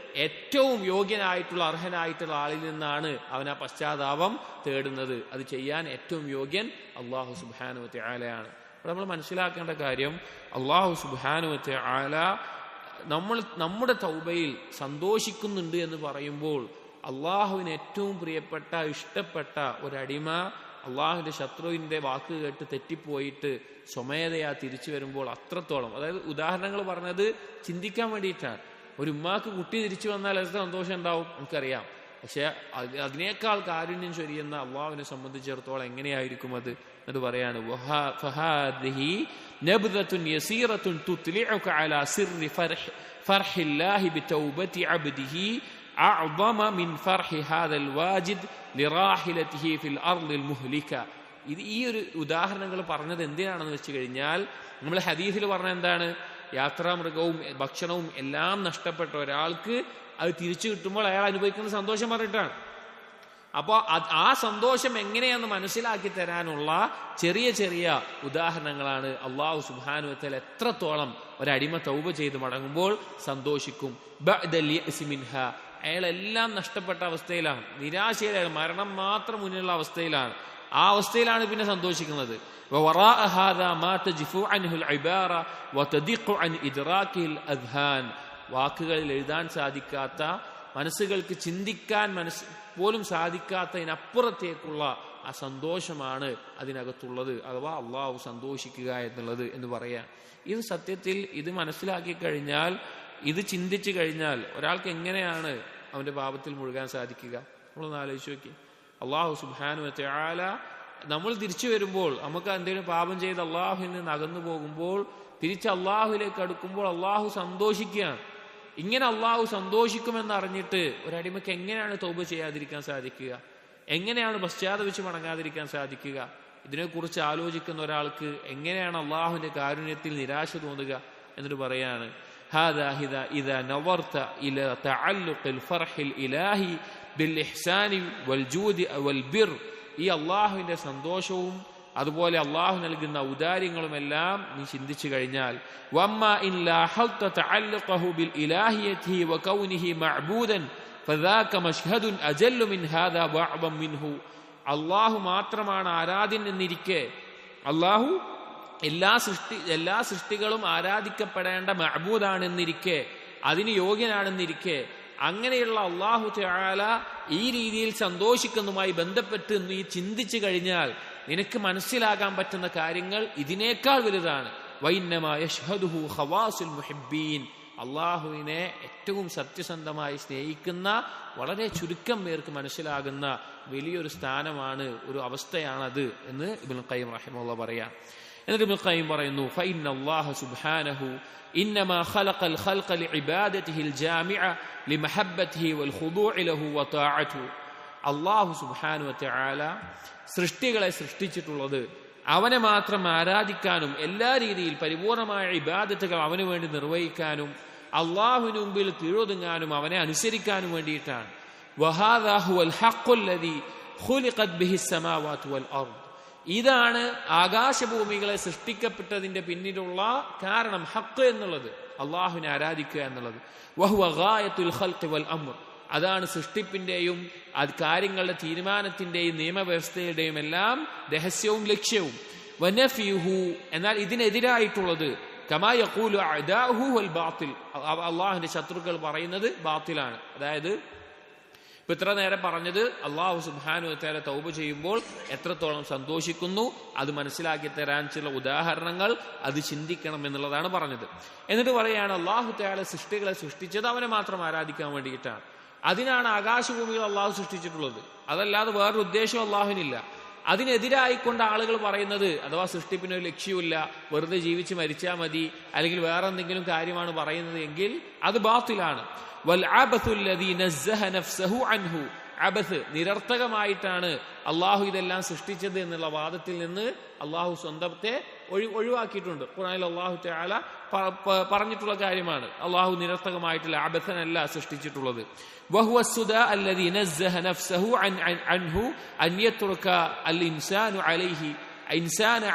ഏറ്റവും യോഗ്യനായിട്ടുള്ള അർഹനായിട്ടുള്ള ആളിൽ നിന്നാണ് അവൻ ആ പശ്ചാത്താപം തേടുന്നത്. അത് ചെയ്യാൻ ഏറ്റവും യോഗ്യൻ അല്ലാഹു സുബ്ഹാനഹു വ തആലയാണ്. അപ്പോൾ നമ്മൾ മനസ്സിലാക്കേണ്ട കാര്യം, അല്ലാഹു സുബ്ഹാനഹു വ തആല നമ്മുടെ തൗബയിൽ സന്തോഷിക്കുന്നുണ്ട് എന്ന് പറയുമ്പോൾ അള്ളാഹുവിന് ഏറ്റവും പ്രിയപ്പെട്ട ഇഷ്ടപ്പെട്ട ഒരടിമ അള്ളാഹുവിന്റെ ശത്രുവിന്റെ വാക്ക് കേട്ട് തെറ്റിപ്പോയിട്ട് സ്വമേധയാ തിരിച്ചു വരുമ്പോൾ അത്രത്തോളം, അതായത് ഉദാഹരണങ്ങൾ പറഞ്ഞത് ചിന്തിക്കാൻ വേണ്ടിയിട്ടാണ്. ഒരു ഉമ്മാക്ക് കുട്ടി തിരിച്ചു വന്നാൽ എത്ര സന്തോഷം ഉണ്ടാവും നമുക്കറിയാം. പക്ഷെ അതിനേക്കാൾ കാരുണ്യം ചൊരിയുന്ന അള്ളാഹുവിനെ സംബന്ധിച്ചിടത്തോളം എങ്ങനെയായിരിക്കും അത്? എന്ന് പറയാണ്, ഫഹാദിഹി നബ്ദത്തുൻ യസീറത്തുൻ തുത്ലിഉക അലാ സിർരി ഫർഹില്ലാഹി ബിതൗബതി അബ്ദിഹി അഅ്ദമ മിൻ ഫർഹി ഹാദൽ വാജിദ് ലിറാഹിലതിഹി ഫിൽ അർളിൽ മുഹ്ലിക. ഈ ഒരു ഉദാഹരണങ്ങൾ പറഞ്ഞത് എന്തിനാണെന്ന് വെച്ച് കഴിഞ്ഞാൽ, നമ്മൾ ഹദീസിൽ പറഞ്ഞ എന്താണ്? യാത്രാമൃഗവും ഭക്ഷണവും എല്ലാം നഷ്ടപ്പെട്ട ഒരാൾക്ക് അത് തിരിച്ചു കിട്ടുമ്പോൾ അയാൾ അനുഭവിക്കുന്ന സന്തോഷം പറഞ്ഞിട്ടാണ്. അപ്പോൾ ആ സന്തോഷം എങ്ങനെയാണെന്ന് മനസ്സിലാക്കി തരാനുള്ള ചെറിയ ചെറിയ ഉദാഹരണങ്ങളാണ്. അല്ലാഹു സുബ്ഹാനഹു വ തആല എത്രത്തോളം ഒരടിമ തൗബ ചെയ്ത് മടങ്ങുമ്പോൾ സന്തോഷിക്കും. ബഅദൽ യഅ്സി മിൻഹാ, അയാളെല്ലാം നഷ്ടപ്പെട്ട അവസ്ഥയിലാണ്, നിരാശയിലാണ്, മരണം മാത്രം മുന്നിലുള്ള അവസ്ഥയിലാണ്. ആ അവസ്ഥയിലാണ് പിന്നെ സന്തോഷിക്കുന്നത്. വവറാഅ ഹാദാ മാ തജ്ഫു അൻഹുൽ ഇബാറ വതദിഖു അൻ ഇദ്റാകിൽ അദ്ഹാൻ, വാക്കുകളിൽ എഴുതാൻ സാധിക്കാത്ത, മനസ്സുകൾക്ക് ചിന്തിക്കാൻ പോലും സാധിക്കാത്തതിനപ്പുറത്തേക്കുള്ള ആ സന്തോഷമാണ് അതിനകത്തുള്ളത്, അഥവാ അള്ളാഹു സന്തോഷിക്കുക എന്നുള്ളത് എന്ന് പറയാം. ഇത് സത്യത്തിൽ ഇത് മനസ്സിലാക്കി കഴിഞ്ഞാൽ, ഇത് ചിന്തിച്ചു കഴിഞ്ഞാൽ ഒരാൾക്ക് എങ്ങനെയാണ് അവന്റെ പാപത്തിൽ മുഴുകാൻ സാധിക്കുക? നമ്മളൊന്ന് ആലോചിച്ച് നോക്കി. അള്ളാഹു സുബ്ഹാനഹു വ തആല നമ്മൾ തിരിച്ചു വരുമ്പോൾ, നമുക്ക് എന്തെങ്കിലും പാപം ചെയ്ത് അള്ളാഹുവിൽ നിന്ന് അകന്നു പോകുമ്പോൾ തിരിച്ച് അള്ളാഹുവിലേക്ക് അടുക്കുമ്പോൾ അള്ളാഹു സന്തോഷിക്കുകയാണ്. ഇങ്ങനെ അള്ളാഹു സന്തോഷിക്കുമെന്ന് അറിഞ്ഞിട്ട് ഒരടിമയ്ക്ക് എങ്ങനെയാണ് തൗബ ചെയ്യാതിരിക്കാൻ സാധിക്കുക? എങ്ങനെയാണ് പശ്ചാത്തപിച്ച് മടങ്ങാതിരിക്കാൻ സാധിക്കുക? ഇതിനെക്കുറിച്ച് ആലോചിക്കുന്ന ഒരാൾക്ക് എങ്ങനെയാണ് അള്ളാഹുവിന്റെ കാരുണ്യത്തിൽ നിരാശ തോന്നുക? എന്നിട്ട് പറയാണ്, هذا إذا نظرت إلى تعلق الفرح الإلهي بالإحسان والجود والبر. ഈ അള്ളാഹുവിന്റെ സന്തോഷവും അതുപോലെ അള്ളാഹു നൽകുന്ന ഔദാര്യങ്ങളുമെല്ലാം നീ ചിന്തിച്ചു കഴിഞ്ഞാൽ, വമ്മാ ഇൻ ലാഹൽത തഅല്ലുഖഹു ബിൽ ഇലാഹിയതിഹി വകൗനിഹി മഅബൂദൻ ഫദാക മശ്ഹദുൻ അജല്ലു മിൻ ഹാദാ വഅബം മിൻഹു. അള്ളാഹു മാത്രമാണ് ആരാധ്യൻ എന്നിരിക്കെ, അള്ളാഹു എല്ലാ സൃഷ്ടികളും ആരാധിക്കപ്പെടേണ്ട മഅബൂദാണെന്നിരിക്കെ, അതിന് യോഗ്യനാണെന്നിരിക്കെ, അങ്ങനെയുള്ള അല്ലാഹു തആല ഈ രീതിയിൽ സന്തോഷിക്കുന്നതുമായി ബന്ധപ്പെട്ട് നീ ചിന്തിച്ചു കഴിഞ്ഞാൽ നിനക്ക് മനസ്സിലാകാൻ പറ്റുന്ന കാര്യങ്ങൾ ഇതിനേക്കാൾ വലുതാണ്. വഇന്നമാ യശ്ഹദുഹു ഖവാസുൽ മുഹിബ്ബീൻ. അള്ളാഹുവിനെ ഏറ്റവും സത്യസന്ധമായി സ്നേഹിക്കുന്ന വളരെ ചുരുക്കം പേർക്ക് മനസ്സിലാകുന്ന വലിയൊരു സ്ഥാനമാണ്, ഒരു അവസ്ഥയാണത് എന്ന് ഇബ്നുൽ ഖയ്യിം റഹിമഹുല്ലാഹ് പറയാം. എന്നിട്ട് ഇബ്നുൽ ഖയ്യിം പറയുന്നു, ഫഇന്നല്ലാഹ സുബ്ഹാനഹു ഇന്നമാ ഖലഖൽ ഖൽഖ ലിഇബാദതിഹിൽ ജാമിഅ ലിമഹബ്ബതിഹി വൽ ഖുദൂഇ ലഹു വതഅതുഹു. അല്ലാഹു സുബ്ഹാനഹു വതആല സൃഷ്ടികളെ സൃഷ്ടിച്ചിട്ടുള്ളത് അവനെ മാത്രം ആരാധിക്കാനും എല്ലാ രീതിയിൽ പരിപൂർണമായ ഇബാദത്തുകൾ അവന് വേണ്ടി നിർവഹിക്കാനും അള്ളാഹുവിന് മുമ്പിൽ കീഴൊതുങ്ങാനും അവനെ അനുസരിക്കാനും വേണ്ടിയിട്ടാണ്. വഹാദാ ഹുവൽ ഹഖ്ഖുൽ ലദീ ഖുലിഖത് ബിഹിസ് സമാവാതു വൽ അർദ്. ഇതാണ് ആകാശഭൂമികളെ സൃഷ്ടിക്കപ്പെട്ടതിന്റെ പിന്നിലുള്ള കാരണം, ഹഖ് എന്നുള്ളത്, അള്ളാഹുവിനെ ആരാധിക്കുക എന്നുള്ളത്. വഹുവ ഗായത്തുൽ ഖൽഖി വൽ അംർ. അതാണ് സൃഷ്ടിപ്പിന്റെയും കാര്യങ്ങളുടെ തീരുമാനത്തിന്റെയും നിയമവ്യവസ്ഥയുടെയും എല്ലാം രഹസ്യവും ലക്ഷ്യവും. വനഫിഹു, എന്നാൽ ഇതിനെതിരായിട്ടുള്ളത്, കമാ യഖൂലു അഅദാഉഹു വൽ ബാത്തിൽ, അള്ളാഹുവിന്റെ ശത്രുക്കൾ പറയുന്നത് ബാത്തിലാണ്. അതായത് ഇപ്പൊ ഇത്ര നേരം പറഞ്ഞത് അള്ളാഹു സുബ്ഹാനഹു വ തആല തൗബ ചെയ്യുമ്പോൾ എത്രത്തോളം സന്തോഷിക്കുന്നു അത് മനസ്സിലാക്കി തരാൻ ചില ഉദാഹരണങ്ങൾ, അത് ചിന്തിക്കണം എന്നുള്ളതാണ് പറഞ്ഞത്. എന്നിട്ട് പറയാണ്, അള്ളാഹു തആല സൃഷ്ടികളെ സൃഷ്ടിച്ചത് അവനെ മാത്രം ആരാധിക്കാൻ വേണ്ടിയിട്ടാണ്. അതിനാണ് ആകാശഭൂമികൾ അള്ളാഹു സൃഷ്ടിച്ചിട്ടുള്ളത്, അതല്ലാതെ വേറൊരു ഉദ്ദേശം അള്ളാഹുവിനില്ല. അതിനെതിരായിക്കൊണ്ട് ആളുകൾ പറയുന്നത്, അഥവാ സൃഷ്ടിപ്പിനൊരു ലക്ഷ്യമില്ല, വെറുതെ ജീവിച്ച് മരിച്ചാൽ മതി, അല്ലെങ്കിൽ വേറെ എന്തെങ്കിലും കാര്യമാണ് പറയുന്നത് എങ്കിൽ അത് ബാത്തിലാണ്. വൽ അബഥു അല്ലദീ നസ്സഹ നഫ്സഹു അൻഹു. അബത്ത്, നിരർത്ഥകമായിട്ടാണ് അള്ളാഹു ഇതെല്ലാം സൃഷ്ടിച്ചത് എന്നുള്ള വാദത്തിൽ നിന്ന് അള്ളാഹു സ്വന്തത്തെ ഒഴിവാക്കിയിട്ടുണ്ട്. ഖുർആനിൽ അള്ളാഹു തആല പറഞ്ഞിട്ടുള്ള കാര്യമാണ്, അള്ളാഹു നിരർത്ഥകമായിട്ടുള്ള അബഥനല്ല സൃഷ്ടിച്ചിട്ടുള്ളത്. വഹുവ സുദാ അല്ലദീ നസ്സഹ നഫ്സഹു അൻഹു അൻ യത്റുക അൽ ഇൻസാനു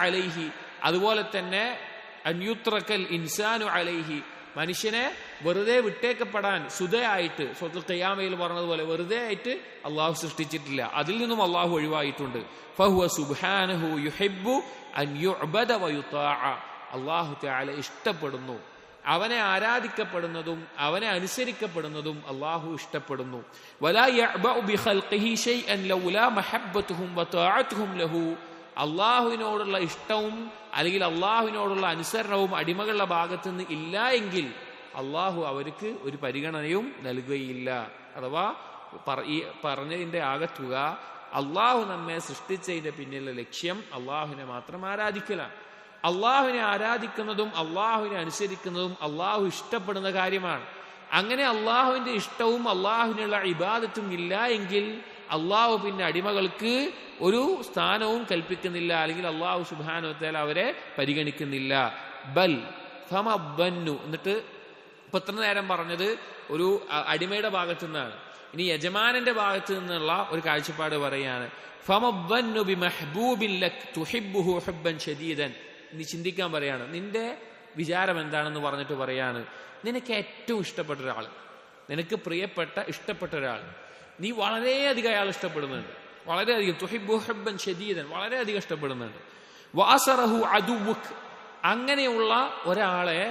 അലൈഹി. അതുപോലെ തന്നെ അൻ യുത്രകൽ ഇൻസാനു അലൈഹി, മനുഷ്യനെ വെറുതെ വിട്ടേക്കപ്പെടാൻ സുദയായിട്ട് സൂറത്തുൽ ഖിയാമയിൽ പറഞ്ഞതുപോലെ വെറുതെ ആയിട്ട് അള്ളാഹു സൃഷ്ടിച്ചിട്ടില്ല, അതിൽ നിന്നും അള്ളാഹു ഒഴിവായിട്ടുണ്ട്. ഫഹുവ സുബ്ഹാനഹു യുഹിബ്ബു അൻ യുഅബദ വയുതാഅ. അള്ളാഹു തആല ഇഷ്ടപ്പെടുന്നു, അവനെ ആരാധിക്കപ്പെടുന്നതും അവനെ അനുസരിക്കപ്പെടുന്നതും അള്ളാഹു ഇഷ്ടപ്പെടുന്നു. വലാ യഅബഉ ബിഖൽഖിഹി ശൈഅൻ ലൗലാ മഹബ്ബതുഹും വതഅതുഹും ലഹു. അള്ളാഹുവിനോടുള്ള ഇഷ്ടവും അല്ലെങ്കിൽ അള്ളാഹുവിനോടുള്ള അനുസരണവും അടിമകളുടെ ഭാഗത്തു നിന്ന് ഇല്ല എങ്കിൽ അള്ളാഹു അവർക്ക് ഒരു പരിഗണനയും നൽകുകയില്ല. അഥവാ ഈ പറഞ്ഞതിന്റെ ആകത്തുക, അള്ളാഹു നമ്മെ സൃഷ്ടിച്ചതിന്റെ പിന്നിലുള്ള ലക്ഷ്യം അള്ളാഹുവിനെ മാത്രം ആരാധിക്കലാണ്. അള്ളാഹുവിനെ ആരാധിക്കുന്നതും അള്ളാഹുവിനെ അനുസരിക്കുന്നതും അള്ളാഹു ഇഷ്ടപ്പെടുന്ന കാര്യമാണ്. അങ്ങനെ അള്ളാഹുവിന്റെ ഇഷ്ടവും അള്ളാഹുവിനുള്ള ഇബാദത്തും ഇല്ല എങ്കിൽ അള്ളാഹു പിന്നെ അടിമകൾക്ക് ഒരു സ്ഥാനവും കൽപ്പിക്കുന്നില്ല, അല്ലെങ്കിൽ അള്ളാഹു സുബ്ഹാനഹു വ തആല അവരെ പരിഗണിക്കുന്നില്ല. ബൽ ഫമദ്ദന്നു. എന്നിട്ട് ഇപ്പൊ ഇത്ര നേരം പറഞ്ഞത് ഒരു അടിമയുടെ ഭാഗത്തു നിന്നാണ്. ഇനി യജമാനന്റെ ഭാഗത്ത് നിന്നുള്ള ഒരു കാഴ്ചപ്പാട് പറയാണ്, ഫമദ്ദന്നു ബിമഹ്ബൂബിൻ ലക് തുഹിബ്ബുഹു ഹുബ്ബൻ ശദീദൻ. നീ ചിന്തിക്കാൻ പറയാണ്, നിന്റെ വിചാരം എന്താണെന്ന് പറഞ്ഞിട്ട് പറയാണ്, നിനക്ക് ഏറ്റവും ഇഷ്ടപ്പെട്ട ഒരാൾ, നിനക്ക് പ്രിയപ്പെട്ട ഇഷ്ടപ്പെട്ട ഒരാൾ, നീ വളരെയധികം അയാൾ ഇഷ്ടപ്പെടുന്നുണ്ട്, വളരെയധികം, തുഹിബ്ബുഹു ഹുബ്ബൻ ശദീദൻ, വളരെയധികം ഇഷ്ടപ്പെടുന്നുണ്ട്. വഅസറഹു അദുവുക്. അങ്ങനെയുള്ള ഒരാളെ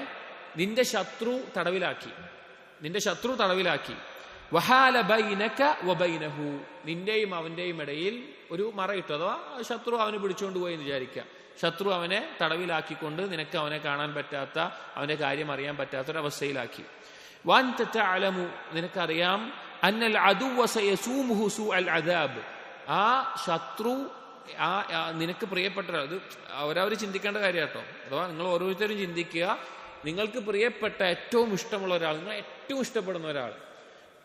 നിന്റെ ശത്രു തടവിലാക്കി. വഹാല ബൈനക വബൈനഹു, നിന്റെയും അവന്റെയും ഇടയിൽ ഒരു മറയിട്ടു. അഥവാ ശത്രു അവന് പിടിച്ചുകൊണ്ട് പോയി എന്ന് വിചാരിക്കുക. ശത്രു അവനെ തടവിലാക്കിക്കൊണ്ട് നിനക്ക് അവനെ കാണാൻ പറ്റാത്ത, അവന്റെ കാര്യം അറിയാൻ പറ്റാത്തൊരവസ്ഥയിലാക്കി. വഅൻത തഅലമു, നിനക്കറിയാം, അന്നൽ അദുവ്വ സയസൂമുഹു സൂഅൽ അദാബ്, ആ ശത്രു നിനക്ക് പ്രിയപ്പെട്ട ഒരാൾ, ഇത് അവരവർ ചിന്തിക്കേണ്ട കാര്യം കേട്ടോ. അഥവാ നിങ്ങൾ ഓരോരുത്തരും ചിന്തിക്കുക, നിങ്ങൾക്ക് പ്രിയപ്പെട്ട ഏറ്റവും ഇഷ്ടമുള്ള ഒരാൾ, നിങ്ങൾ ഏറ്റവും ഇഷ്ടപ്പെടുന്ന ഒരാൾ,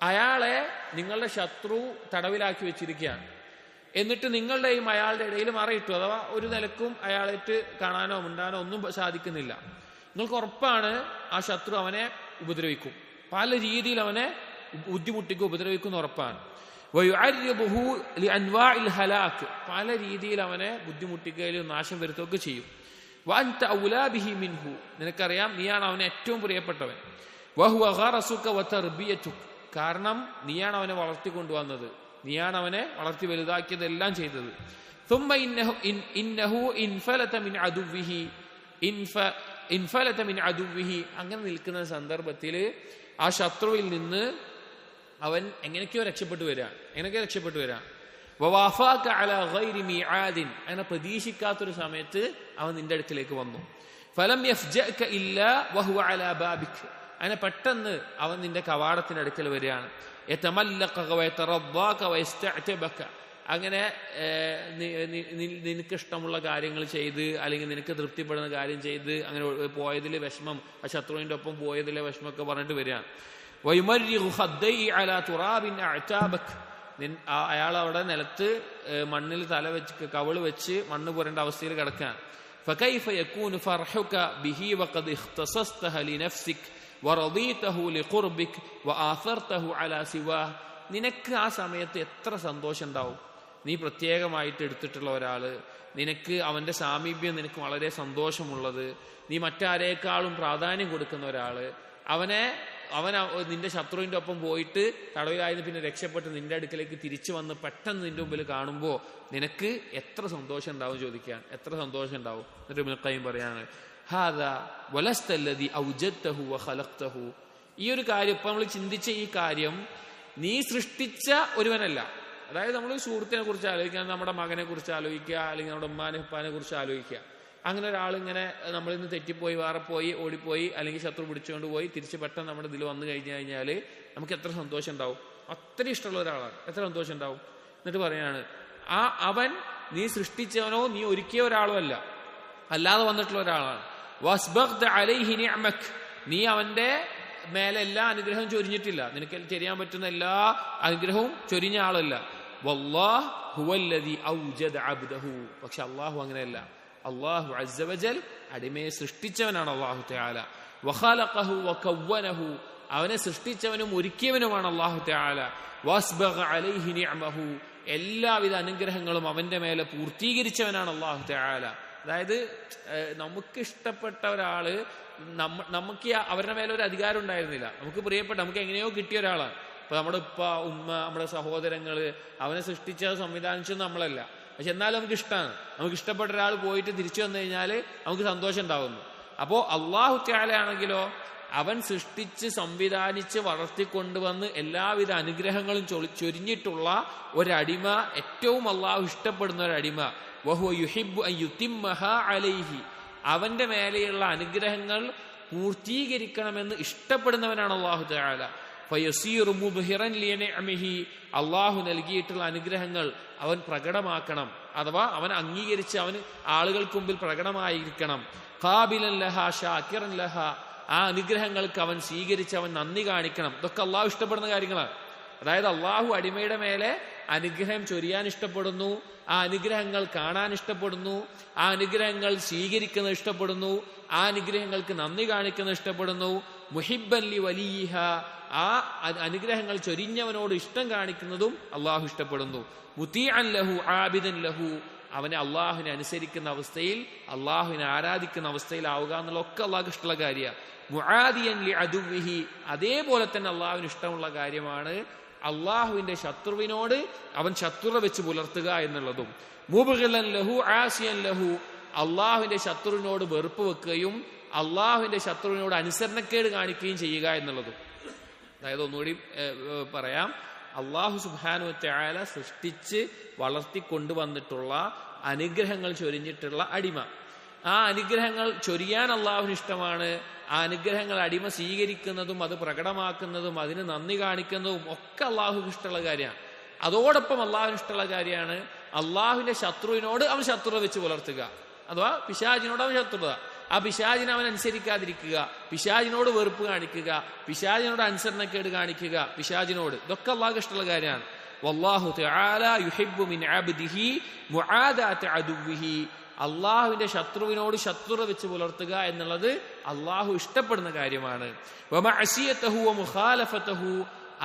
അയാളെ നിങ്ങളുടെ ശത്രു തടവിലാക്കി വെച്ചിരിക്കുകയാണ്. എന്നിട്ട് നിങ്ങളുടെയും അയാളുടെ ഇടയിൽ മറയിട്ടു. അഥവാ ഒരു നിലക്കും അയാളായിട്ട് കാണാനോ മിണ്ടാനോ ഒന്നും സാധിക്കുന്നില്ല. നിങ്ങൾക്ക് ഉറപ്പാണ് ആ ശത്രു അവനെ ഉപദ്രവിക്കും, പല രീതിയിൽ അവനെ ബുദ്ധിമുട്ടിക്കും, ഉപദ്രവിക്കുന്ന ഉറപ്പാണ്. പല രീതിയിൽ അവനെ ബുദ്ധിമുട്ടിക്കുകയും നാശം വരുത്തുകയൊക്കെ ചെയ്യും. വഅൻത ഔലാ ബിഹി മിൻഹു, നിനക്കറിയാം നീയാണ് അവനെ ഏറ്റവും പ്രിയപ്പെട്ടവൻ. വഹുവ ഗറസുക വതർബിയതുക, കാരണം നീയാണ് അവനെ വളർത്തിക്കൊണ്ടുവന്നത്, നീയാണ് അവനെ വളർത്തി വലുതാക്കിയതെല്ലാം ചെയ്തത്. ثم إنه ഇൻഫലത മിൻ അദുവ്വിഹി, അങ്ങനെ നിൽക്കുന്ന സന്ദർഭത്തിൽ ആ ശത്രുവിൽ നിന്ന് അവൻ എങ്ങനെയൊക്കെയോ രക്ഷപ്പെട്ടു വരാം. വവാഫാക അലാ ഗൈരി മീആദിൻ, അങ്ങനെ പ്രതീക്ഷിക്കാത്തൊരു സമയത്ത് അവൻ നിന്റെ അടുക്കിലേക്ക് വന്നു. ഫലം യഫ്ജഅക ഇല്ലാ വഹുവ അലാ ബാബിക, അങ്ങനെ പെട്ടെന്ന് അവൻ നിന്റെ കവാടത്തിന്റെ അടുക്കൽ വരികയാണ്. യതമല്ലഖക വയതറദ്ദാക വയസ്തഅതബക, അങ്ങനെ നിനക്ക് ഇഷ്ടമുള്ള കാര്യങ്ങൾ ചെയ്ത്, അല്ലെങ്കിൽ നിനക്ക് തൃപ്തിപ്പെടുന്ന കാര്യം ചെയ്ത്, അങ്ങനെ പോയതിലെ വിഷമം, ആ ശത്രുവിന്റെ ഒപ്പം പോയതിലെ വിഷമമൊക്കെ പറഞ്ഞിട്ട് വരികയാണ്. വയുമർരിഖു ഖദ്ദൈ അലാ തുറാബിൻ അഅതാബക, അയാൾ അവിടെ നിലത്ത് മണ്ണിൽ തല വെച്ച് കവള് വെച്ച് മണ്ണ് പുരണ്ട അവസ്ഥയിൽ കിടക്കാൻ. ഫകൈഫ യകൂനു ഫർഹുക ബിഹി വഖദ് ഇഖ്തസസ്തഹ ലിനഫ്സിക വറദീതഹു ലിഖുർബിക വആഥർതഹു അലാ സിവാഹ്, നിനക്ക് ആ സമയത്ത് എത്ര സന്തോഷം ഉണ്ടാവും. നീ പ്രത്യേകമായിട്ട് എടുത്തിട്ടുള്ള ഒരാള്, നിനക്ക് അവന്റെ സാമീപ്യം നിനക്ക് വളരെ സന്തോഷമുള്ളത്, നീ മറ്റാരേക്കാളും പ്രാധാന്യം കൊടുക്കുന്ന ഒരാള്, അവൻ നിന്റെ ശത്രുവിന്റെ ഒപ്പം പോയിട്ട് തടവിലായിരുന്നു, പിന്നെ രക്ഷപ്പെട്ട് നിന്റെ അടുക്കലേക്ക് തിരിച്ചു വന്ന് പെട്ടെന്ന് നിന്റെ മുമ്പിൽ കാണുമ്പോൾ നിനക്ക് എത്ര സന്തോഷം ഉണ്ടാവും ചോദിക്കാൻ, എത്ര സന്തോഷം ഉണ്ടാവും. എന്നിട്ട് ഇബ്നുൽ ഖയ്യിം പറയാണ്, ഹാദാ വലസ്തല്ലദി ഔജദ്തഹു വഖലഖ്തഹു, ഈ ഒരു കാര്യം ഇപ്പൊ നമ്മൾ ചിന്തിച്ച ഈ കാര്യം നീ സൃഷ്ടിച്ച ഒരുവനല്ല. അതായത് നമ്മൾ സുഹൃത്തിനെ കുറിച്ച് ആലോചിക്കുക, നമ്മുടെ മകനെ കുറിച്ച് ആലോചിക്കുക, അല്ലെങ്കിൽ നമ്മുടെ ഉമ്മാനെ ഉപ്പാനെ കുറിച്ച് ആലോചിക്കുക. അങ്ങനെ ഒരാളിങ്ങനെ നമ്മളിൽ നിന്ന് തെറ്റിപ്പോയി, വേറെ പോയി, ഓടിപ്പോയി, അല്ലെങ്കിൽ ശത്രു പിടിച്ചുകൊണ്ട് പോയി തിരിച്ച് പെട്ടെന്ന് നമ്മുടെ ഇതിൽ വന്നു കഴിഞ്ഞാൽ നമുക്ക് എത്ര സന്തോഷം ഉണ്ടാവും. അത്രയും ഇഷ്ടമുള്ള ഒരാളാണ്, എത്ര സന്തോഷം ഉണ്ടാവും. എന്നിട്ട് പറയാണ്, അവൻ നീ സൃഷ്ടിച്ചവനോ നീ ഒരുക്കിയ ഒരാളോ അല്ലാതെ വന്നിട്ടുള്ള ഒരാളാണ്. വസ്ബഗ്ത അലൈഹി നിഅമക, നീ അവന്റെ മേലെ എല്ലാ അനുഗ്രഹവും ചൊരിഞ്ഞിട്ടില്ല, നിനക്ക് ചെയ്യാൻ പറ്റുന്ന എല്ലാ അനുഗ്രഹവും ചൊരിഞ്ഞ ആളല്ല. വല്ലാഹ് ഹുവല്ലദി ഔജദ അബ്ദഹു, പക്ഷെ അല്ലാഹു അങ്ങനെയല്ല. അല്ലാഹു അസ്സ വജൽ അടിമയെ സൃഷ്ടിച്ചവനാണ് അല്ലാഹു തആല. വഖലഖഹു വകവ്വനഹു, അവനെ സൃഷ്ടിച്ചവനും ഒരുക്കിയവനുമാണ് അല്ലാഹു തആല. വസ്ബഗ അലൈഹി നിഅമഹു, എല്ലാവിധ അനുഗ്രഹങ്ങളും അവന്റെ മേലെ പൂർത്തീകരിച്ചവനാണ് അല്ലാഹു തആല. അതായത് നമുക്ക് ഇഷ്ടപ്പെട്ട ഒരാള്, നമുക്ക് അവരുടെ മേലെ ഒരു അധികാരം ഉണ്ടായിരുന്നില്ല, നമുക്ക് പ്രിയപ്പെട്ട, നമുക്ക് എങ്ങനെയോ കിട്ടിയ ഒരാളാണ്. ഇപ്പൊ നമ്മുടെ ഉപ്പ ഉമ്മ നമ്മുടെ സഹോദരങ്ങള്, അവനെ സൃഷ്ടിച്ച സംവിധാനിച്ചത് നമ്മളല്ല. പക്ഷെ എന്നാലും നമുക്ക് ഇഷ്ടമാണ്. നമുക്ക് ഇഷ്ടപ്പെട്ട ഒരാൾ പോയിട്ട് തിരിച്ചു വന്നു കഴിഞ്ഞാൽ നമുക്ക് സന്തോഷം ഉണ്ടാവുന്നു. അപ്പോ അല്ലാഹു തആല ആണെങ്കിലോ അവൻ സൃഷ്ടിച്ച് സംവിധാനിച്ച് വളർത്തിക്കൊണ്ടുവന്ന് എല്ലാവിധ അനുഗ്രഹങ്ങളും ചൊരിഞ്ഞിട്ടുള്ള ഒരടിമ, ഏറ്റവും അല്ലാഹു ഇഷ്ടപ്പെടുന്ന ഒരടിമ. വഹുവ യുഹിബ്ബു അൻ യുതിമ്മഹാ അലൈഹി, അവന്റെ മേലെയുള്ള അനുഗ്രഹങ്ങൾ പൂർത്തീകരിക്കണമെന്ന് ഇഷ്ടപ്പെടുന്നവനാണ് അല്ലാഹു തആല. ഫയസീറു മുബ്ഹിറൻ ലിനിഅമിഹി, അല്ലാഹു നൽകിയിട്ടുള്ള അനുഗ്രഹങ്ങൾ അവൻ പ്രകടമാക്കണം, അഥവാ അവൻ അംഗീകരിച്ച് അവന് ആളുകൾക്ക് മുമ്പിൽ പ്രകടമായിരിക്കണം. ഖാബിലൻ ലഹാ ഷാകിറൻ ലഹാ, ആ അനുഗ്രഹങ്ങൾക്ക് അവൻ സ്വീകരിച്ച് അവൻ നന്ദി കാണിക്കണം. ഇതൊക്കെ അള്ളാഹു ഇഷ്ടപ്പെടുന്ന കാര്യങ്ങളാണ്. അതായത് അള്ളാഹു അടിമയുടെ മേലെ അനുഗ്രഹം ചൊരിയാൻ ഇഷ്ടപ്പെടുന്നു, ആ അനുഗ്രഹങ്ങൾ കാണാൻ ഇഷ്ടപ്പെടുന്നു, ആ അനുഗ്രഹങ്ങൾ സ്വീകരിക്കുന്നത് ഇഷ്ടപ്പെടുന്നു, ആ അനുഗ്രഹങ്ങൾക്ക് നന്ദി കാണിക്കുന്നത് ഇഷ്ടപ്പെടുന്നു. മുഹിബ്ബൻ ലി വലിയിഹ, ആ അനുഗ്രഹങ്ങൾ ചൊരിഞ്ഞവനോട് ഇഷ്ടം കാണിക്കുന്നതും അള്ളാഹു ഇഷ്ടപ്പെടുന്നു. മുതീഅൻ ലഹു ആബിദൻ ലഹു, അവനെ അള്ളാഹുവിനെ അനുസരിക്കുന്ന അവസ്ഥയിൽ, അള്ളാഹുവിനെ ആരാധിക്കുന്ന അവസ്ഥയിലാവുക എന്നുള്ളതൊക്കെ അള്ളാഹു ഇഷ്ടമുള്ള കാര്യമാണ്. മുആദിയൻ ലി അദുവ്വിഹി, അതേപോലെ തന്നെ അള്ളാഹുവിന് ഇഷ്ടമുള്ള കാര്യമാണ് അള്ളാഹുവിന്റെ ശത്രുവിനോട് അവൻ ശത്രുത വെച്ച് പുലർത്തുക എന്നുള്ളതും. മുബ്ഗിലൻ ലഹു ആസിയൻ ലഹു, അള്ളാഹുവിന്റെ ശത്രുവിനോട് വെറുപ്പ് വെക്കുകയും അള്ളാഹുവിന്റെ ശത്രുവിനോട് അനുസരണക്കേട് കാണിക്കുകയും ചെയ്യുക എന്നുള്ളതും. അതായത് ഒന്നുകൂടി പറയാം, അള്ളാഹു സുബ്ഹാനഹു വ തആല സൃഷ്ടിച്ച് വളർത്തിക്കൊണ്ടുവന്നിട്ടുള്ള അനുഗ്രഹങ്ങൾ ചൊരിഞ്ഞിട്ടുള്ള അടിമ, ആ അനുഗ്രഹങ്ങൾ ചൊരിയാൻ അള്ളാഹുവിന് ഇഷ്ടമാണ്. ആ അനുഗ്രഹങ്ങൾ അടിമ സ്വീകരിക്കുന്നതും അത് പ്രകടമാക്കുന്നതും അതിന് നന്ദി കാണിക്കുന്നതും ഒക്കെ അള്ളാഹുവിന് ഇഷ്ടമുള്ള കാര്യമാണ്. അതോടൊപ്പം അള്ളാഹുവിന് ഇഷ്ടമുള്ള കാര്യമാണ് അള്ളാഹുവിന്റെ ശത്രുവിനോട് അവൻ ശത്രുത വെച്ച് പുലർത്തുക, അഥവാ പിശാചിനോട് അവൻ ശത്രുത, ആ പിശാചിനെ അവൻ അനുസരിക്കാതിരിക്കുക, പിശാചിനോട് വെറുപ്പ് കാണിക്കുക, പിശാചിനോട് അനുസരണക്കേട് കാണിക്കുക, പിശാചിനോട്, ഇതൊക്കെ അള്ളാഹുവിന് ഇഷ്ടമുള്ള കാര്യമാണ്. വല്ലാഹു തആല യുഹിബ്ബു മിൻ അബ്ദിഹി മുആദാത അദുവ്വിഹി, അള്ളാഹുവിന്റെ ശത്രുവിനോട് ശത്രുത വെച്ച് പുലർത്തുക എന്നുള്ളത് അള്ളാഹു ഇഷ്ടപ്പെടുന്ന കാര്യമാണ്. വമഅസിയതഹു വമുഖാലഫതഹു,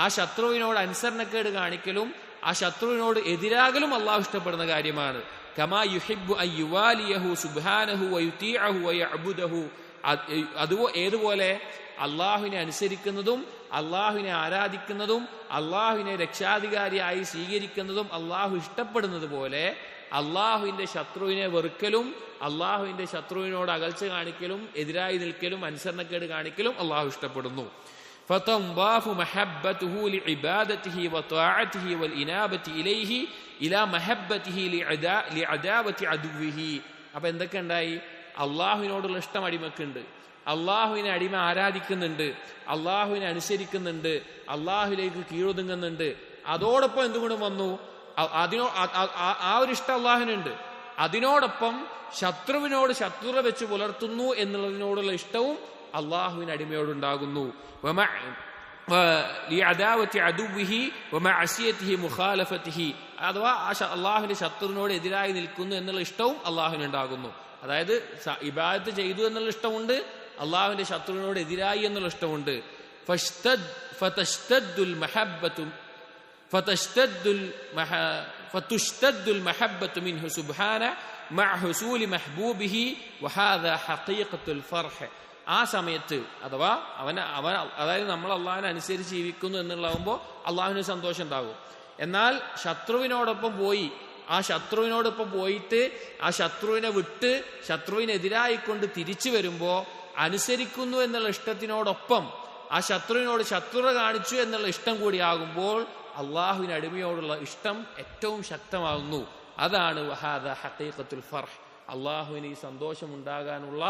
ആ ശത്രുവിനോട് അനുസരണക്കേട് കാണിക്കലും ആ ശത്രുവിനോട് എതിരാകലും അള്ളാഹു ഇഷ്ടപ്പെടുന്ന കാര്യമാണ്. കമാ യുഹിബ്ബു അൻ യുവാലിയഹു സുബ്ഹാനഹു വയുതീഅഹു വയഅബുദഹു, ഏതുപോലെ അള്ളാഹുവിനെ അനുസരിക്കുന്നതും അള്ളാഹുവിനെ ആരാധിക്കുന്നതും അള്ളാഹുവിനെ രക്ഷാധികാരിയായി സ്വീകരിക്കുന്നതും അള്ളാഹു ഇഷ്ടപ്പെടുന്നത് പോലെ അള്ളാഹുവിന്റെ ശത്രുവിനെ വെറുക്കലും അള്ളാഹുവിന്റെ ശത്രുവിനോട് അകൽച്ച കാണിക്കലും എതിരായി നിൽക്കലും അനുസരണക്കേട് കാണിക്കലും അള്ളാഹു ഇഷ്ടപ്പെടുന്നു. فَتَنْضَافُ مَحَبَّتُهُ لِعِبَادَتِهِ وَطَاعَتِهِ وَالْإِنَابَةِ إِلَيْهِ إِلَى مَحَبَّتِهِ لِعَدَاوَةِ عَدُوِّهِ. അപ്പൊ എന്തൊക്കെ ഉണ്ടായി? അള്ളാഹുവിനോടുള്ള ഇഷ്ടം അടിമക്കുണ്ട്, അള്ളാഹുവിനെ അടിമ ആരാധിക്കുന്നുണ്ട്, അള്ളാഹുവിനെ അനുസരിക്കുന്നുണ്ട്, അള്ളാഹുവിലേക്ക് കീഴൊതുങ്ങുന്നുണ്ട്. അതോടൊപ്പം എന്തുകൊണ്ടും വന്നു, ആ ഒരു ഇഷ്ടം അള്ളാഹുവിനുണ്ട്. അതിനോടൊപ്പം ശത്രുവിനോട് ശത്രുത വെച്ച് പുലർത്തുന്നു എന്നുള്ളതിനോടുള്ള ഇഷ്ടവും അള്ളാഹുവിന് അടിമയോടുണ്ടാകുന്നു. അഥവാ അള്ളാഹുവിന്റെ ശത്രുവിനോട് എതിരായി നിൽക്കുന്നു എന്നുള്ള ഇഷ്ടവും അള്ളാഹുവിനുണ്ടാകുന്നു. അതായത് ഇബാദത്ത് ചെയ്തു എന്നുള്ള ഇഷ്ടമുണ്ട്, അള്ളാഹുവിന്റെ ശത്രുവിനോട് എതിരായി എന്നുള്ള ഇഷ്ടമുണ്ട്. فتشتد المحبة منه سبحانه مع حصول محبوبه وهذا حقيقة الفرح. ആ സമയത്ത് അഥവാ അതായത് നമ്മൾ അള്ളാഹുവിനെ അനുസരിച്ച് ജീവിക്കുന്നു എന്നുള്ളതാകുമ്പോൾ അള്ളാഹുവിന് സന്തോഷം ഉണ്ടാകും. എന്നാൽ ശത്രുവിനോടൊപ്പം പോയിട്ട് ആ ശത്രുവിനെ വിട്ട് ശത്രുവിനെതിരായിക്കൊണ്ട് തിരിച്ചു വരുമ്പോൾ അനുസരിക്കുന്നു എന്നുള്ള ഇഷ്ടത്തിനോടൊപ്പം ആ ശത്രുവിനോട് ശത്രുത കാണിച്ചു എന്നുള്ള ഇഷ്ടം കൂടിയാകുമ്പോൾ അള്ളാഹുവിന് അടിമയോടുള്ള ഇഷ്ടം ഏറ്റവും ശക്തമാകുന്നു. അതാണ് വഹാദ ഹഖീഖത്തുൽ ഫർഹ്. അള്ളാഹുവിന് ഈ സന്തോഷമുണ്ടാകാനുള്ള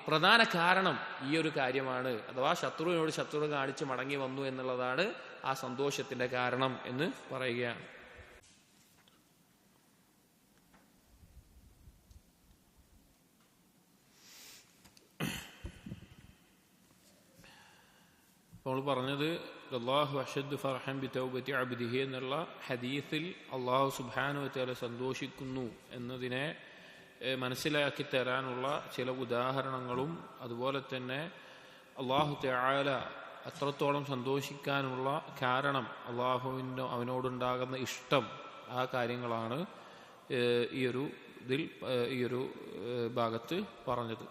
പ്രധാന കാരണം ഈ ഒരു കാര്യമാണ്, അഥവാ ശത്രുവിനോട് ശത്രുത കാണിച്ച് മടങ്ങി വന്നു എന്നുള്ളതാണ് ആ സന്തോഷത്തിന്റെ കാരണം എന്ന് പറയുകയാണ്. നമ്മൾ പറഞ്ഞത് അല്ലാഹു അഷദ്ദു ഫർഹൻ ബിതൗബതി അബ്ദിഹി എന്നുള്ള ഹദീസിൽ അല്ലാഹു സുബ്ഹാനഹു വ തആല സന്തോഷിക്കുന്നു എന്നതിനെ മനസ്സിലാക്കി തരാനുള്ള ചില ഉദാഹരണങ്ങളും അതുപോലെ തന്നെ അല്ലാഹു തആല അത്രത്തോളം സന്തോഷിക്കാനുള്ള കാരണം അവനോടുണ്ടാകുന്ന ഇഷ്ടം, ആ കാര്യങ്ങളാണ് ഈ ഒരു ഭാഗത്ത് പറഞ്ഞത്.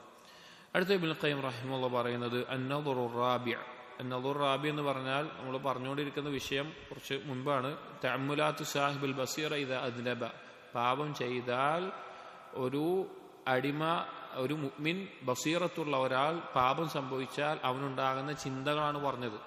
അടുത്ത ഇബ്നുൽ ഖയ്യിം റഹിമഹുല്ലാഹ് പറയുന്നത് അന്നദറു റാബിഅ. അന്നദറു റാബിഅ എന്ന് പറഞ്ഞാൽ നമ്മൾ പറഞ്ഞുകൊണ്ടിരിക്കുന്ന വിഷയം കുറച്ച് മുൻപാണ്. തഅമ്മുലാത്തു സാഹിബുൽ ബസീറ ഇദാ അദ്നബ. പാപം ചെയ്താൽ ഒരു അടിമ, ഒരു മുഅ്മിൻ, ബസീറത്തുള്ള ഒരാൾ പാപം സംഭവിച്ചാൽ അവനുണ്ടാകുന്ന ചിന്തകളാണ് പറഞ്ഞത്.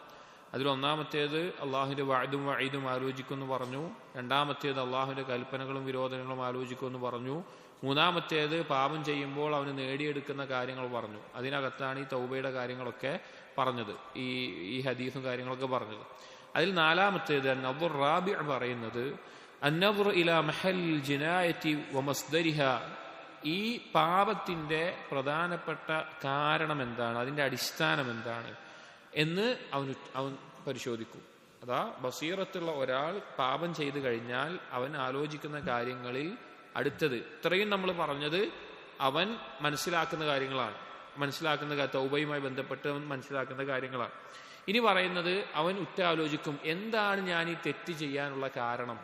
അതിലൊന്നാമത്തേത് അള്ളാഹുവിന്റെ വഅദും വഈദും ആലോചിക്കുമെന്ന് പറഞ്ഞു. രണ്ടാമത്തേത് അള്ളാഹുവിന്റെ കൽപ്പനകളും വിരോധനങ്ങളും ആലോചിക്കുമെന്ന് പറഞ്ഞു. മൂന്നാമത്തേത് പാപം ചെയ്യുമ്പോൾ അവന് നേടിയെടുക്കുന്ന കാര്യങ്ങൾ പറഞ്ഞു. അതിനകത്താണ് ഈ തൗബയുടെ കാര്യങ്ങളൊക്കെ പറഞ്ഞത്, ഈ ഹദീസും കാര്യങ്ങളൊക്കെ പറഞ്ഞത്. അതിൽ നാലാമത്തേത് അന്നദർ റാബിഅ പറയുന്നത് അന്നദർ ഇലാ മഹൽ ജിനായത്തി വമസ്ദരിഹ. ഈ പാപത്തിന്റെ പ്രധാനപ്പെട്ട കാരണം എന്താണ്, അതിന്റെ അടിസ്ഥാനം എന്താണ് എന്ന് അവൻ പരിശോധിക്കും. അതാ ബസീറത്തുള്ള ഒരാൾ പാപം ചെയ്തു കഴിഞ്ഞാൽ അവൻ ആലോചിക്കുന്ന കാര്യങ്ങളിൽ അടുത്തത്, ഇത്രയും നമ്മൾ പറഞ്ഞത് അവൻ മനസ്സിലാക്കുന്ന കാര്യങ്ങളാണ്, തൗബയുമായി ബന്ധപ്പെട്ട് അവൻ മനസ്സിലാക്കുന്ന കാര്യങ്ങളാണ്. ഇനി പറയുന്നത് അവൻ ഉറ്റാലോചിക്കും, എന്താണ് ഞാൻ ഈ തെറ്റ് ചെയ്യാനുള്ള കാരണം,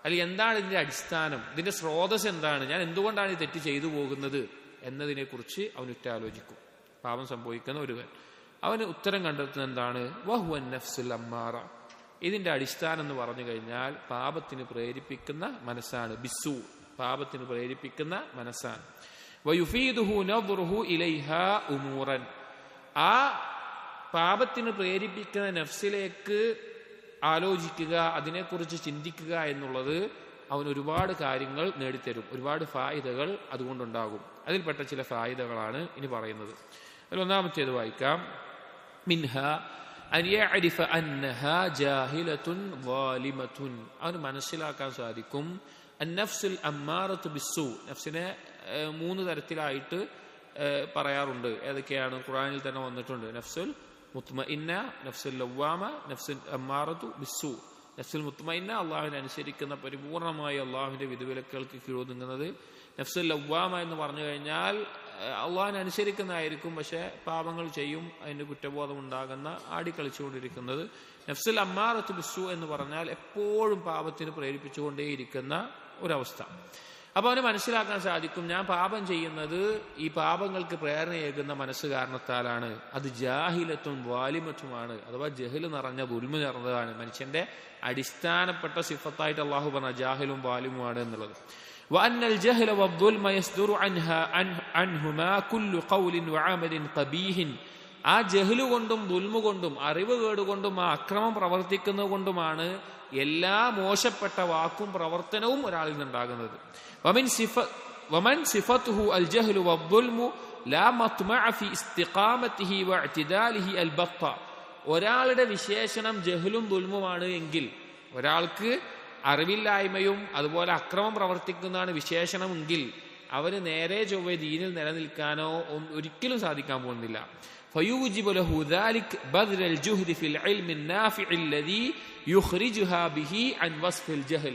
അല്ലെങ്കിൽ എന്താണ് ഇതിന്റെ അടിസ്ഥാനം, ഇതിന്റെ സ്രോതസ് എന്താണ്, ഞാൻ എന്തുകൊണ്ടാണ് ഈ തെറ്റ് ചെയ്തു പോകുന്നത് എന്നതിനെ കുറിച്ച് അവൻ ഉറ്റാലോചിക്കും. പാപം സംഭവിക്കുന്ന ഒരുവൻ അവന് ഉത്തരം കണ്ടെത്തുന്നത് എന്താണ്? വഹുവൻ നഫ്സുൽ അമ്മാറ. ഇതിന്റെ അടിസ്ഥാനം എന്ന് പറഞ്ഞു കഴിഞ്ഞാൽ പാപത്തിന് പ്രേരിപ്പിക്കുന്ന മനസ്സാണ്. ബിസ്സു, പാപത്തിന് പ്രേരിപ്പിക്കുന്ന മനസ്സാണ്. വയുഫീദുഹു നദ്റുഹു ഇലൈഹാ ഉമൂറൻ. ആ പാപത്തിന് പ്രേരിപ്പിക്കുന്ന നഫ്സിലേക്ക് ആലോചിക്കുക, അതിനെക്കുറിച്ച് ചിന്തിക്കുക എന്നുള്ളത് അവൻ ഒരുപാട് കാര്യങ്ങൾ നേടിത്തരും, ഒരുപാട് ഫായിദകൾ അതുകൊണ്ടുണ്ടാകും. അതിൽപ്പെട്ട ചില ഫായിദകളാണ് ഇനി പറയുന്നത്. അതിൽ ഒന്നാമത്തേത് വായിക്കാം. മിൻഹ അൻ യഅരിഫ അന്നഹാ ജാഹിലത്തുൻ ളാലിമത്തുൻ. അവന് മനസ്സിലാക്കാൻ സാധിക്കും അന്നഫ്സുൽ അമ്മാറത്തു ബിസ്സൂ. നഫ്സിനെ 3 തരത്തിലായിട്ട് പറയാറുണ്ട്. ഏതൊക്കെയാണ്? ഖുർആനിൽ തന്നെ വന്നിട്ടുണ്ട്. നഫ്സുൽ മുത്മഇന്ന, നഫ്സുൽ ലവ്വാമ, നഫ്സുൽ അമ്മാറത്തു ബിസ്സൂ. നഫ്സുൽ മുത്മഇന്ന അള്ളാഹുവിനെ അനുസരിക്കുന്ന, പരിപൂർണമായി അള്ളാഹുവിന്റെ വിധിവിലക്കുകൾക്ക് കീഴൊതുങ്ങുന്നത്. നഫ്സുൽ ലവ്വാമ എന്ന് പറഞ്ഞു കഴിഞ്ഞാൽ അള്ളാഹിനെ അനുസരിക്കുന്നതായിരിക്കും, പക്ഷെ പാപങ്ങൾ ചെയ്യും, അതിന്റെ കുറ്റബോധം ഉണ്ടാകുന്ന, ആടിക്കളിച്ചുകൊണ്ടിരിക്കുന്നത്. നഫ്സുൽ അമ്മാറത്തു ബിസ്സൂ എന്ന് പറഞ്ഞാൽ എപ്പോഴും പാപത്തിന് പ്രേരിപ്പിച്ചുകൊണ്ടേയിരിക്കുന്ന ഒരവസ്ഥ. അപ്പൊ അവന് മനസ്സിലാക്കാൻ സാധിക്കും, ഞാൻ പാപം ചെയ്യുന്നത് ഈ പാപങ്ങൾക്ക് പ്രേരണയേകുന്ന മനസ്സ് കാരണത്താലാണ്. അത് ജാഹിലത്തും വാലിമത്തുമാണ്, അഥവാ ജഹല് നിറഞ്ഞ ദുൽമ നിറഞ്ഞതാണ്. മനുഷ്യന്റെ അടിസ്ഥാനപ്പെട്ട സിഫത്തായിട്ട് അള്ളാഹു പറഞ്ഞ ജാഹിലും വാലിമുമാണ് എന്നുള്ളത്. وأن الجهل والظلم يصدر عنهما كل قول وعمل قبيح. ആ ജഹ്ല് കൊണ്ടും ദുൽമ കൊണ്ടും അറിവ് കേടുകൊണ്ടും ആ അക്രമം പ്രവർത്തിക്കുന്നത് കൊണ്ടുമാണ് എല്ലാ മോശപ്പെട്ട വാക്കും പ്രവർത്തനവും ഒരാളിൽ നിന്നുണ്ടാകുന്നത്. ومن صفته الجهل والظلم لا مطمع في استقامته واعتداله البتة. ഒരാളുടെ വിശേഷണം ജഹ്ലും ദുൽമുമാണ് എങ്കിൽ, ഒരാൾക്ക് അറിവില്ലായ്മയും അതുപോലെ അക്രമം പ്രവർത്തിക്കുന്നതാണ് വിശേഷണമെങ്കിൽ, അവന് നേരെ ചൊവ്വേ ദീനിൽ നിലനിൽക്കാനോ ഒരിക്കലും സാധിക്കാൻ പോകുന്നില്ല. فيوجب له ذلك بذل الجهد في العلم النافع الذي يخرجها به عن وصف الجهل.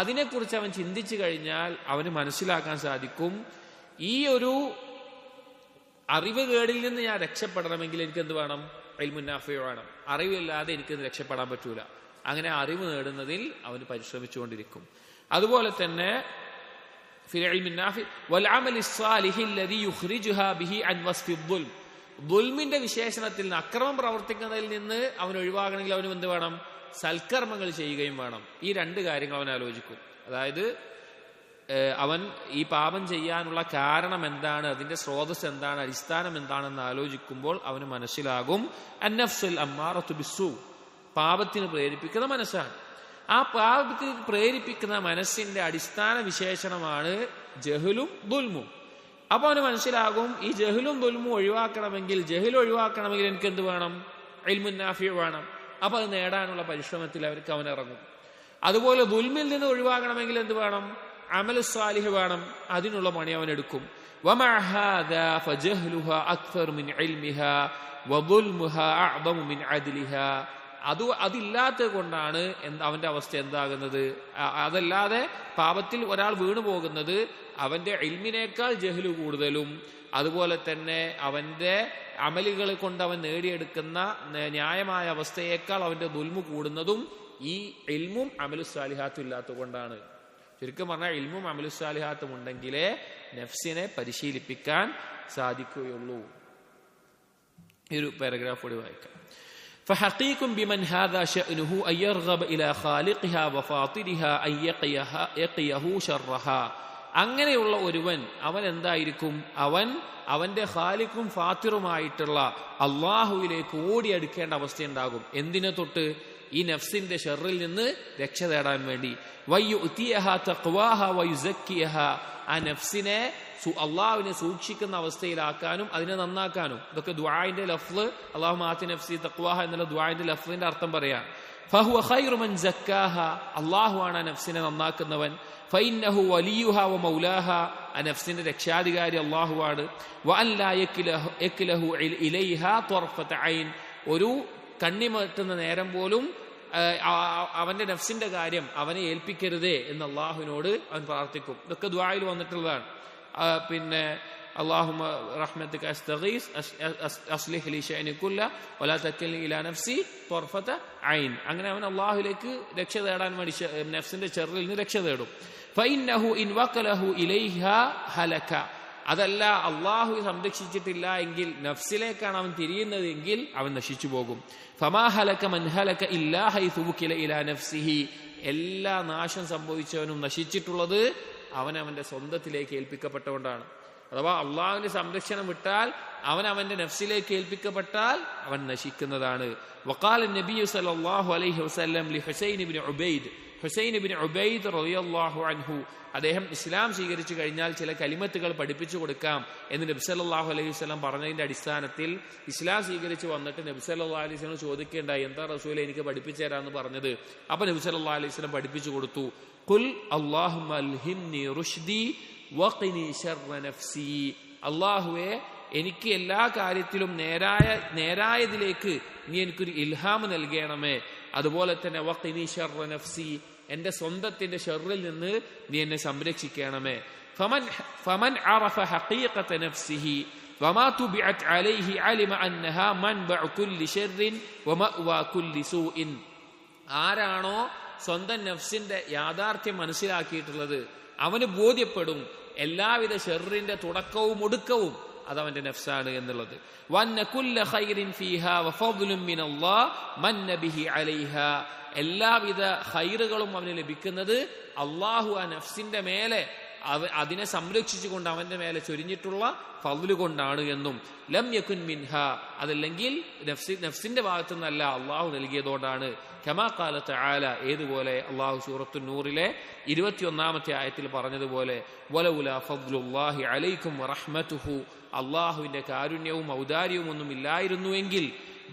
അതിനെക്കുറിച്ച് അവൻ ചിന്തിച്ചു കഴിഞ്ഞാൽ അവന് മനസ്സിലാക്കാൻ സാധിക്കും, ഈ ഒരു അറിവ് കേടിൽ നിന്ന് ഞാൻ രക്ഷപ്പെടണമെങ്കിൽ എനിക്ക് എന്ത് വേണം? ഇൽമുൻ നാഫി വേണം. അറിവില്ലാതെ എനിക്കത് രക്ഷപ്പെടാൻ പറ്റൂല. അങ്ങനെ അറിവ് നേടുന്നതിൽ അവന് പരിശ്രമിച്ചുകൊണ്ടിരിക്കും. അതുപോലെ തന്നെ ദുൽമിന്റെ വിശേഷണത്തിൽ നിന്ന്, അക്രമം പ്രവർത്തിക്കുന്നതിൽ നിന്ന് അവൻ ഒഴിവാകണമെങ്കിൽ അവന് എന്ത് വേണം? സൽക്കർമ്മങ്ങൾ ചെയ്യുകയും വേണം. ഈ 2 കാര്യങ്ങൾ അവൻ ആലോചിക്കും. അതായത് അവൻ ഈ പാപം ചെയ്യാനുള്ള കാരണം എന്താണ്, അതിന്റെ സ്രോതസ് എന്താണ്, അടിസ്ഥാനം എന്താണെന്ന് ആലോചിക്കുമ്പോൾ അവന് മനസ്സിലാകും അന്നഫ്സുൽ അമ്മാറത്തു ബിസ്സൂ, പാപത്തിന് പ്രേരിപ്പിക്കുന്ന മനസ്സാണ്. ആ പാപത്തിന് പ്രേരിപ്പിക്കുന്ന മനസ്സിന്റെ അടിസ്ഥാന വിശേഷണമാണ് ജഹലും ദുൽമും. അപ്പൊ അവന് മനസ്സിലാകും, ഈ ജഹലും ദുൽമും ഒഴിവാക്കണമെങ്കിൽ, ജഹൽ ഒഴിവാക്കണമെങ്കിൽ എനിക്ക് എന്ത് വേണം? ഇൽമുൻ നാഫി വേണം. അപ്പൊ അത് നേടാനുള്ള പരിശ്രമത്തിൽ അവൻ ഇറങ്ങും. അതുപോലെ ദുൽമിൽ നിന്ന് ഒഴിവാക്കണമെങ്കിൽ എന്ത് വേണം? അമലു സ്വാലിഹ് വേണം. അതിനുള്ള പണി അവൻ എടുക്കും. വമഅ ഹാദാ ഫജഹ്ലുഹാ അക്സറു മിൻ ഇൽമിഹാ വദുൽമുഹാ അഅദമു മിൻ അദ്ലിഹാ. അതില്ലാത്തത് കൊണ്ടാണ് അവന്റെ അവസ്ഥ എന്താകുന്നത്? അതല്ലാതെ പാപത്തിൽ ഒരാൾ വീണു പോകുന്നത് അവന്റെ ഇൽമിനേക്കാൾ ജഹ്ല് കൂടുതലും, അതുപോലെ തന്നെ അവന്റെ അമലുകളെ കൊണ്ട് അവൻ നേടിയെടുക്കുന്ന ന്യായമായ അവസ്ഥയേക്കാൾ അവന്റെ ദുൽമു കൂടുന്നതും ഈ ഇൽമും അമലു സാലിഹാത്തും ഇല്ലാത്തത് കൊണ്ടാണ്. ചുരുക്കം പറഞ്ഞാൽ ഇൽമും അമലു സാലിഹാത്തും ഉണ്ടെങ്കിലേ നഫ്സിനെ പരിശീലിപ്പിക്കാൻ സാധിക്കുകയുള്ളൂ. ഈ ഒരു പാരഗ്രാഫ് കൂടി വായിക്കാം. فحقيق بمن هذا شأنه أن يرغب إلى خالقها وفاطرها أن يقيه شرها. അങ്ങനെയുള്ള ഒരുവൻ അവൻ എന്തായിരിക്കും? അവന്റെ ഖാലിഖും ഫാത്തിറുമായിട്ടുള്ള അള്ളാഹുവിലേക്ക് ഓടിയെടുക്കേണ്ട അവസ്ഥയുണ്ടാകും. എന്തിനെ തൊട്ട്? ഈ നഫ്സിന്റെ ഷർറിൽ നിന്ന് രക്ഷ തേടാൻ വേണ്ടി. വയുതിയഹാ തഖ്വാഹാ വയുസക്കിയഹാ. ആ നഫ്സിനെ അള്ളാഹുവിനെ സൂക്ഷിക്കുന്ന അവസ്ഥയിലാക്കാനും അതിനെ നന്നാക്കാനും. ഇതൊക്കെ ദുആഇന്റെ ലഫ്ള്, അല്ലാഹുമ്മ ആതി നഫ്സി തഖ്വാഹ എന്നുള്ള ദുആഇന്റെ ലഫ്ളിന്റെ അർത്ഥം പറയാം. ഫഹുവ ഖൈറു മൻ സക്കാഹ. അള്ളാഹു ആണ് ആ നഫ്സിനെ നന്നാക്കുന്നവൻ. ഫഇന്നഹു വലിയുഹാ വമൗലാഹാ. ആ നഫ്സിന്റെ രക്ഷാധികാരി അള്ളാഹുവാണ്. വഅൻ ലാ യക്ലഹു ഇലൈഹാ ത്വർഫത ഐൻ. ഒരു കണ്ണിമറ്റുന്ന നേരം പോലും അവന്റെ നഫ്സിന്റെ കാര്യം അവനെ ഏൽപ്പിക്കരുതേ എന്ന് അള്ളാഹുവിനോട് അവൻ പ്രാർത്ഥിക്കും. ഇതൊക്കെ ദുആയിൽ വന്നിട്ടുള്ളതാണ്. പിന്നെ അല്ലാഹുമ്മ റഹ്മതക അസ്തഗീസ് അസ്ലിഹ് ലി ശഅനി കുല്ല വലാ തകിൽനി ഇലാ നഫ്സി ത്വർഫത ഐൻ. അങ്ങനെ അവൻ അള്ളാഹുവിലേക്ക് രക്ഷ തേടാൻ വേണ്ടി നഫ്സിന്റെ ഷർറിൽ നിന്ന് രക്ഷ തേടും. ഫഇന്നഹു ഇൻ വഖലഹു ഇലൈഹാ ഹലക. അതല്ല, അള്ളാഹു സംരക്ഷിച്ചിട്ടില്ല എങ്കിൽ, നഫ്സിലേക്കാണ് അവൻ തിരിയുന്നത് എങ്കിൽ അവൻ നശിച്ചു പോകും. ഫമാ ഹലക മൻ ഹലക ഇല്ലാ ഹൈതു വകില ഇലാ നഫ്സിഹി. എല്ലാ നാശം സംഭവിച്ചവനും നശിച്ചിട്ടുള്ളത് അവൻ അവന്റെ സ്വന്തത്തിലേക്ക് ഏൽപ്പിക്കപ്പെട്ടുകൊണ്ടാണ്. അഥവാ അള്ളാഹുവിന്റെ സംരക്ഷണം വിട്ടാൽ അവൻ അവന്റെ നഫ്സിലേക്ക് ഏൽപ്പിക്കപ്പെട്ടാൽ അവൻ നശിക്കുന്നതാണ്. വഖാല നബിയു സല്ലല്ലാഹു അലൈഹി വസല്ലം ലി ഹുസൈൻ ഇബ്നു ഉബൈദ് റളിയല്ലാഹു അൻഹു, അദ്ദേഹം ഇസ്ലാം സ്വീകരിച്ചു കഴിഞ്ഞാൽ ചില കലിമത്തുകൾ പഠിപ്പിച്ചു കൊടുക്കാം എന്ന് നബി സല്ലല്ലാഹു അലൈഹി വസല്ലം പറഞ്ഞതിന്റെ അടിസ്ഥാനത്തിൽ ഇസ്ലാം സ്വീകരിച്ച് വന്നിട്ട് നബി സല്ലല്ലാഹു അലൈഹി വസല്ലം ചോദിക്കേണ്ടായി, എന്താ റസൂലേ എനിക്ക് പഠിപ്പിച്ചു തരാമെന്ന് പറഞ്ഞത്. അപ്പൊ നബി സല്ലല്ലാഹു അലൈഹി വസല്ലം പഠിപ്പിച്ചു കൊടുത്തു, ഖുൽ അല്ലാഹുമ്മ അൽഹിംനി റുഷ്ദി വഖിനി ശർറ നഫ്സി. അല്ലാഹുവേ, എനിക്ക് എല്ലാ കാര്യത്തിലും നേരായതിലേക്ക് നീ എനിക്കൊരു ഇൽഹാം നൽകണമേ. അതുപോലെ തന്നെ വഖിനി ശർറ നഫ്സി, എന്റെ സ്വന്തത്തിന്റെ ഷർറിൽ നിന്ന് നീ എന്നെ സംരക്ഷിക്കണമേ. ഫമൻ അറഫ ഹഖീഖത നഫ്സിഹി വമാ തുബിഅത് അലൈഹി അലിമ അന്നഹാ മൻബഉ കുല്ലി ശർറിൻ വമഅ്വാ കുല്ലി സൂഇൻ. ആരാണോ സ്വന്തം നഫ്സിന്റെ യാഥാർത്ഥ്യം മനസ്സിലാക്കിയിട്ടുള്ളത് അവന് ബോധ്യപ്പെടും എല്ലാവിധ ഷർറിന്റെ തുടക്കവും ഒടുക്കവും അതവന്റെ നഫ്സാണ് എന്നുള്ളത്. വന്ന കുല്ല ഖൈറിൻ ഫീഹാ വഫദ്ലുൻ മിനല്ലാഹ് മന്ന ബിഹി അലൈഹാ, എല്ലാവിധ ഖൈറുകളും അവന് ലഭിക്കുന്നത് അള്ളാഹു ആ നഫ്സിന്റെ മേലെ അതിനെ സംരക്ഷിച്ചുകൊണ്ട് അവന്റെ മേലെ ചൊരിഞ്ഞിട്ടുള്ള ഫദ്ല് കൊണ്ടാണ് എന്നും, ലം യകുൻ മിൻഹ, അതല്ലെങ്കിൽ നഫ്സിന്റെ ഭാഗത്തു നിന്നല്ല അള്ളാഹു നൽകിയതോടാണ്. കമാ ഖാല തആല, ഏതുപോലെ അള്ളാഹു സൂറത്തു നൂറിലെ 21-ാമത്തെ ആയത്തിൽ പറഞ്ഞതുപോലെ, വലൗലാ ഫദ്ലുല്ലാഹി അലൈക്കും വറഹ്മതുഹു, അള്ളാഹുവിന്റെ കാരുണ്യവും ഔദാര്യവും ഒന്നും ഇല്ലായിരുന്നുവെങ്കിൽ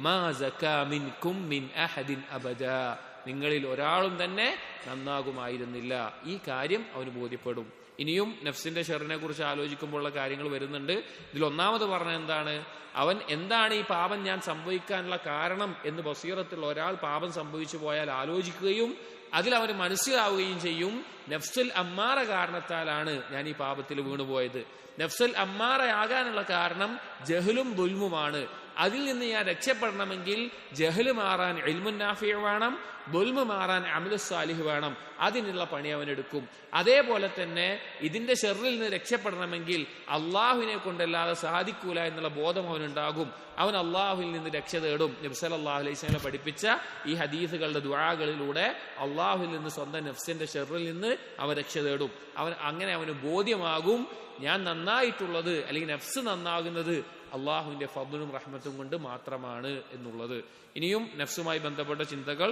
മാ സകാ മിൻകും മിൻ അഹദിൻ അബദാ, നിങ്ങളിൽ ഒരാളും തന്നെ നന്നാകുമായിരുന്നില്ല. ഈ കാര്യം അവന് ബോധ്യപ്പെടും. ഇനിയും നഫ്സിന്റെ ഷർറിനെ കുറിച്ച് ആലോചിക്കുമ്പോഴുള്ള കാര്യങ്ങൾ വരുന്നുണ്ട്. ഇതിൽ ഒന്നാമത് പറഞ്ഞ എന്താണ്, അവൻ എന്താണ് ഈ പാപം ഞാൻ സംഭവിക്കാനുള്ള കാരണം എന്ന് ബസീറത്തുള്ള ഒരാൾ പാപം സംഭവിച്ചു പോയാൽ ആലോചിക്കുകയും അതിൽ അവന് മനസ്സിലാവുകയും ചെയ്യും, നഫ്സുൽ അമ്മാറ കാരണത്താലാണ് ഞാൻ ഈ പാപത്തിൽ വീണുപോയത്. നഫ്സുൽ അമ്മാറയാകാനുള്ള കാരണം ജഹലും ദുൽമുമാണ്. അതിൽ നിന്ന് ഞാൻ രക്ഷപ്പെടണമെങ്കിൽ ജഹല് മാറാൻ ഇൽമുൻ നാഫി വേണം, ദുൽമ് മാറാൻ അമലുസ് സാലിഹ് വേണം. അതിനുള്ള പണി അവനെടുക്കും. അതേപോലെ തന്നെ ഇതിന്റെ ഷർറിൽ നിന്ന് രക്ഷപ്പെടണമെങ്കിൽ അള്ളാഹുവിനെ കൊണ്ടല്ലാതെ സാധിക്കൂല എന്നുള്ള ബോധം അവനുണ്ടാകും. അവൻ അള്ളാഹുവിൽ നിന്ന് രക്ഷ തേടും. നബി സല്ലല്ലാഹു അലൈഹി വസല്ലം പഠിപ്പിച്ച ഈ ഹദീസുകളുടെ ദുആകളിലൂടെ അള്ളാഹുവിൽ നിന്ന് സ്വന്തം നഫ്സിന്റെ ഷർറിൽ നിന്ന് അവൻ രക്ഷ തേടും. അങ്ങനെ അവന് ബോധ്യമാകും ഞാൻ നന്നായിട്ടുള്ളത് അല്ലെങ്കിൽ നഫ്സ് നന്നാകുന്നത് അള്ളാഹുവിന്റെ ഫദ്ലും റഹ്മത്തും കൊണ്ട് മാത്രമാണ് എന്നുള്ളത്. ഇനിയും നഫ്സുമായി ബന്ധപ്പെട്ട ചിന്തകൾ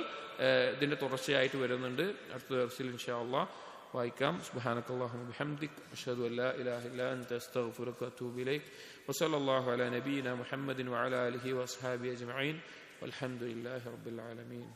ഇതിന്റെ തുടർച്ചയായിട്ട് വരുന്നുണ്ട്. അടുത്ത ദർസിൽ ഇൻഷാ അല്ലാഹ് വായിക്കാം. സുബ്ഹാനക്കല്ലാഹുമ്മ ബിഹംദിക് അഷ്ഹദു അല്ലാ ഇലാഹ ഇല്ലാ അൻത അസ്തഗ്ഫിറുക വഅതൂബു ഇലൈക് വസല്ലല്ലാഹു അലാ നബിയിനാ മുഹമ്മദിൻ വഅലാ ആലിഹി വഅസ്ഹാബിഹി അജ്മഈൻ വൽഹംദുലില്ലാഹി റബ്ബിൽ ആലമീൻ.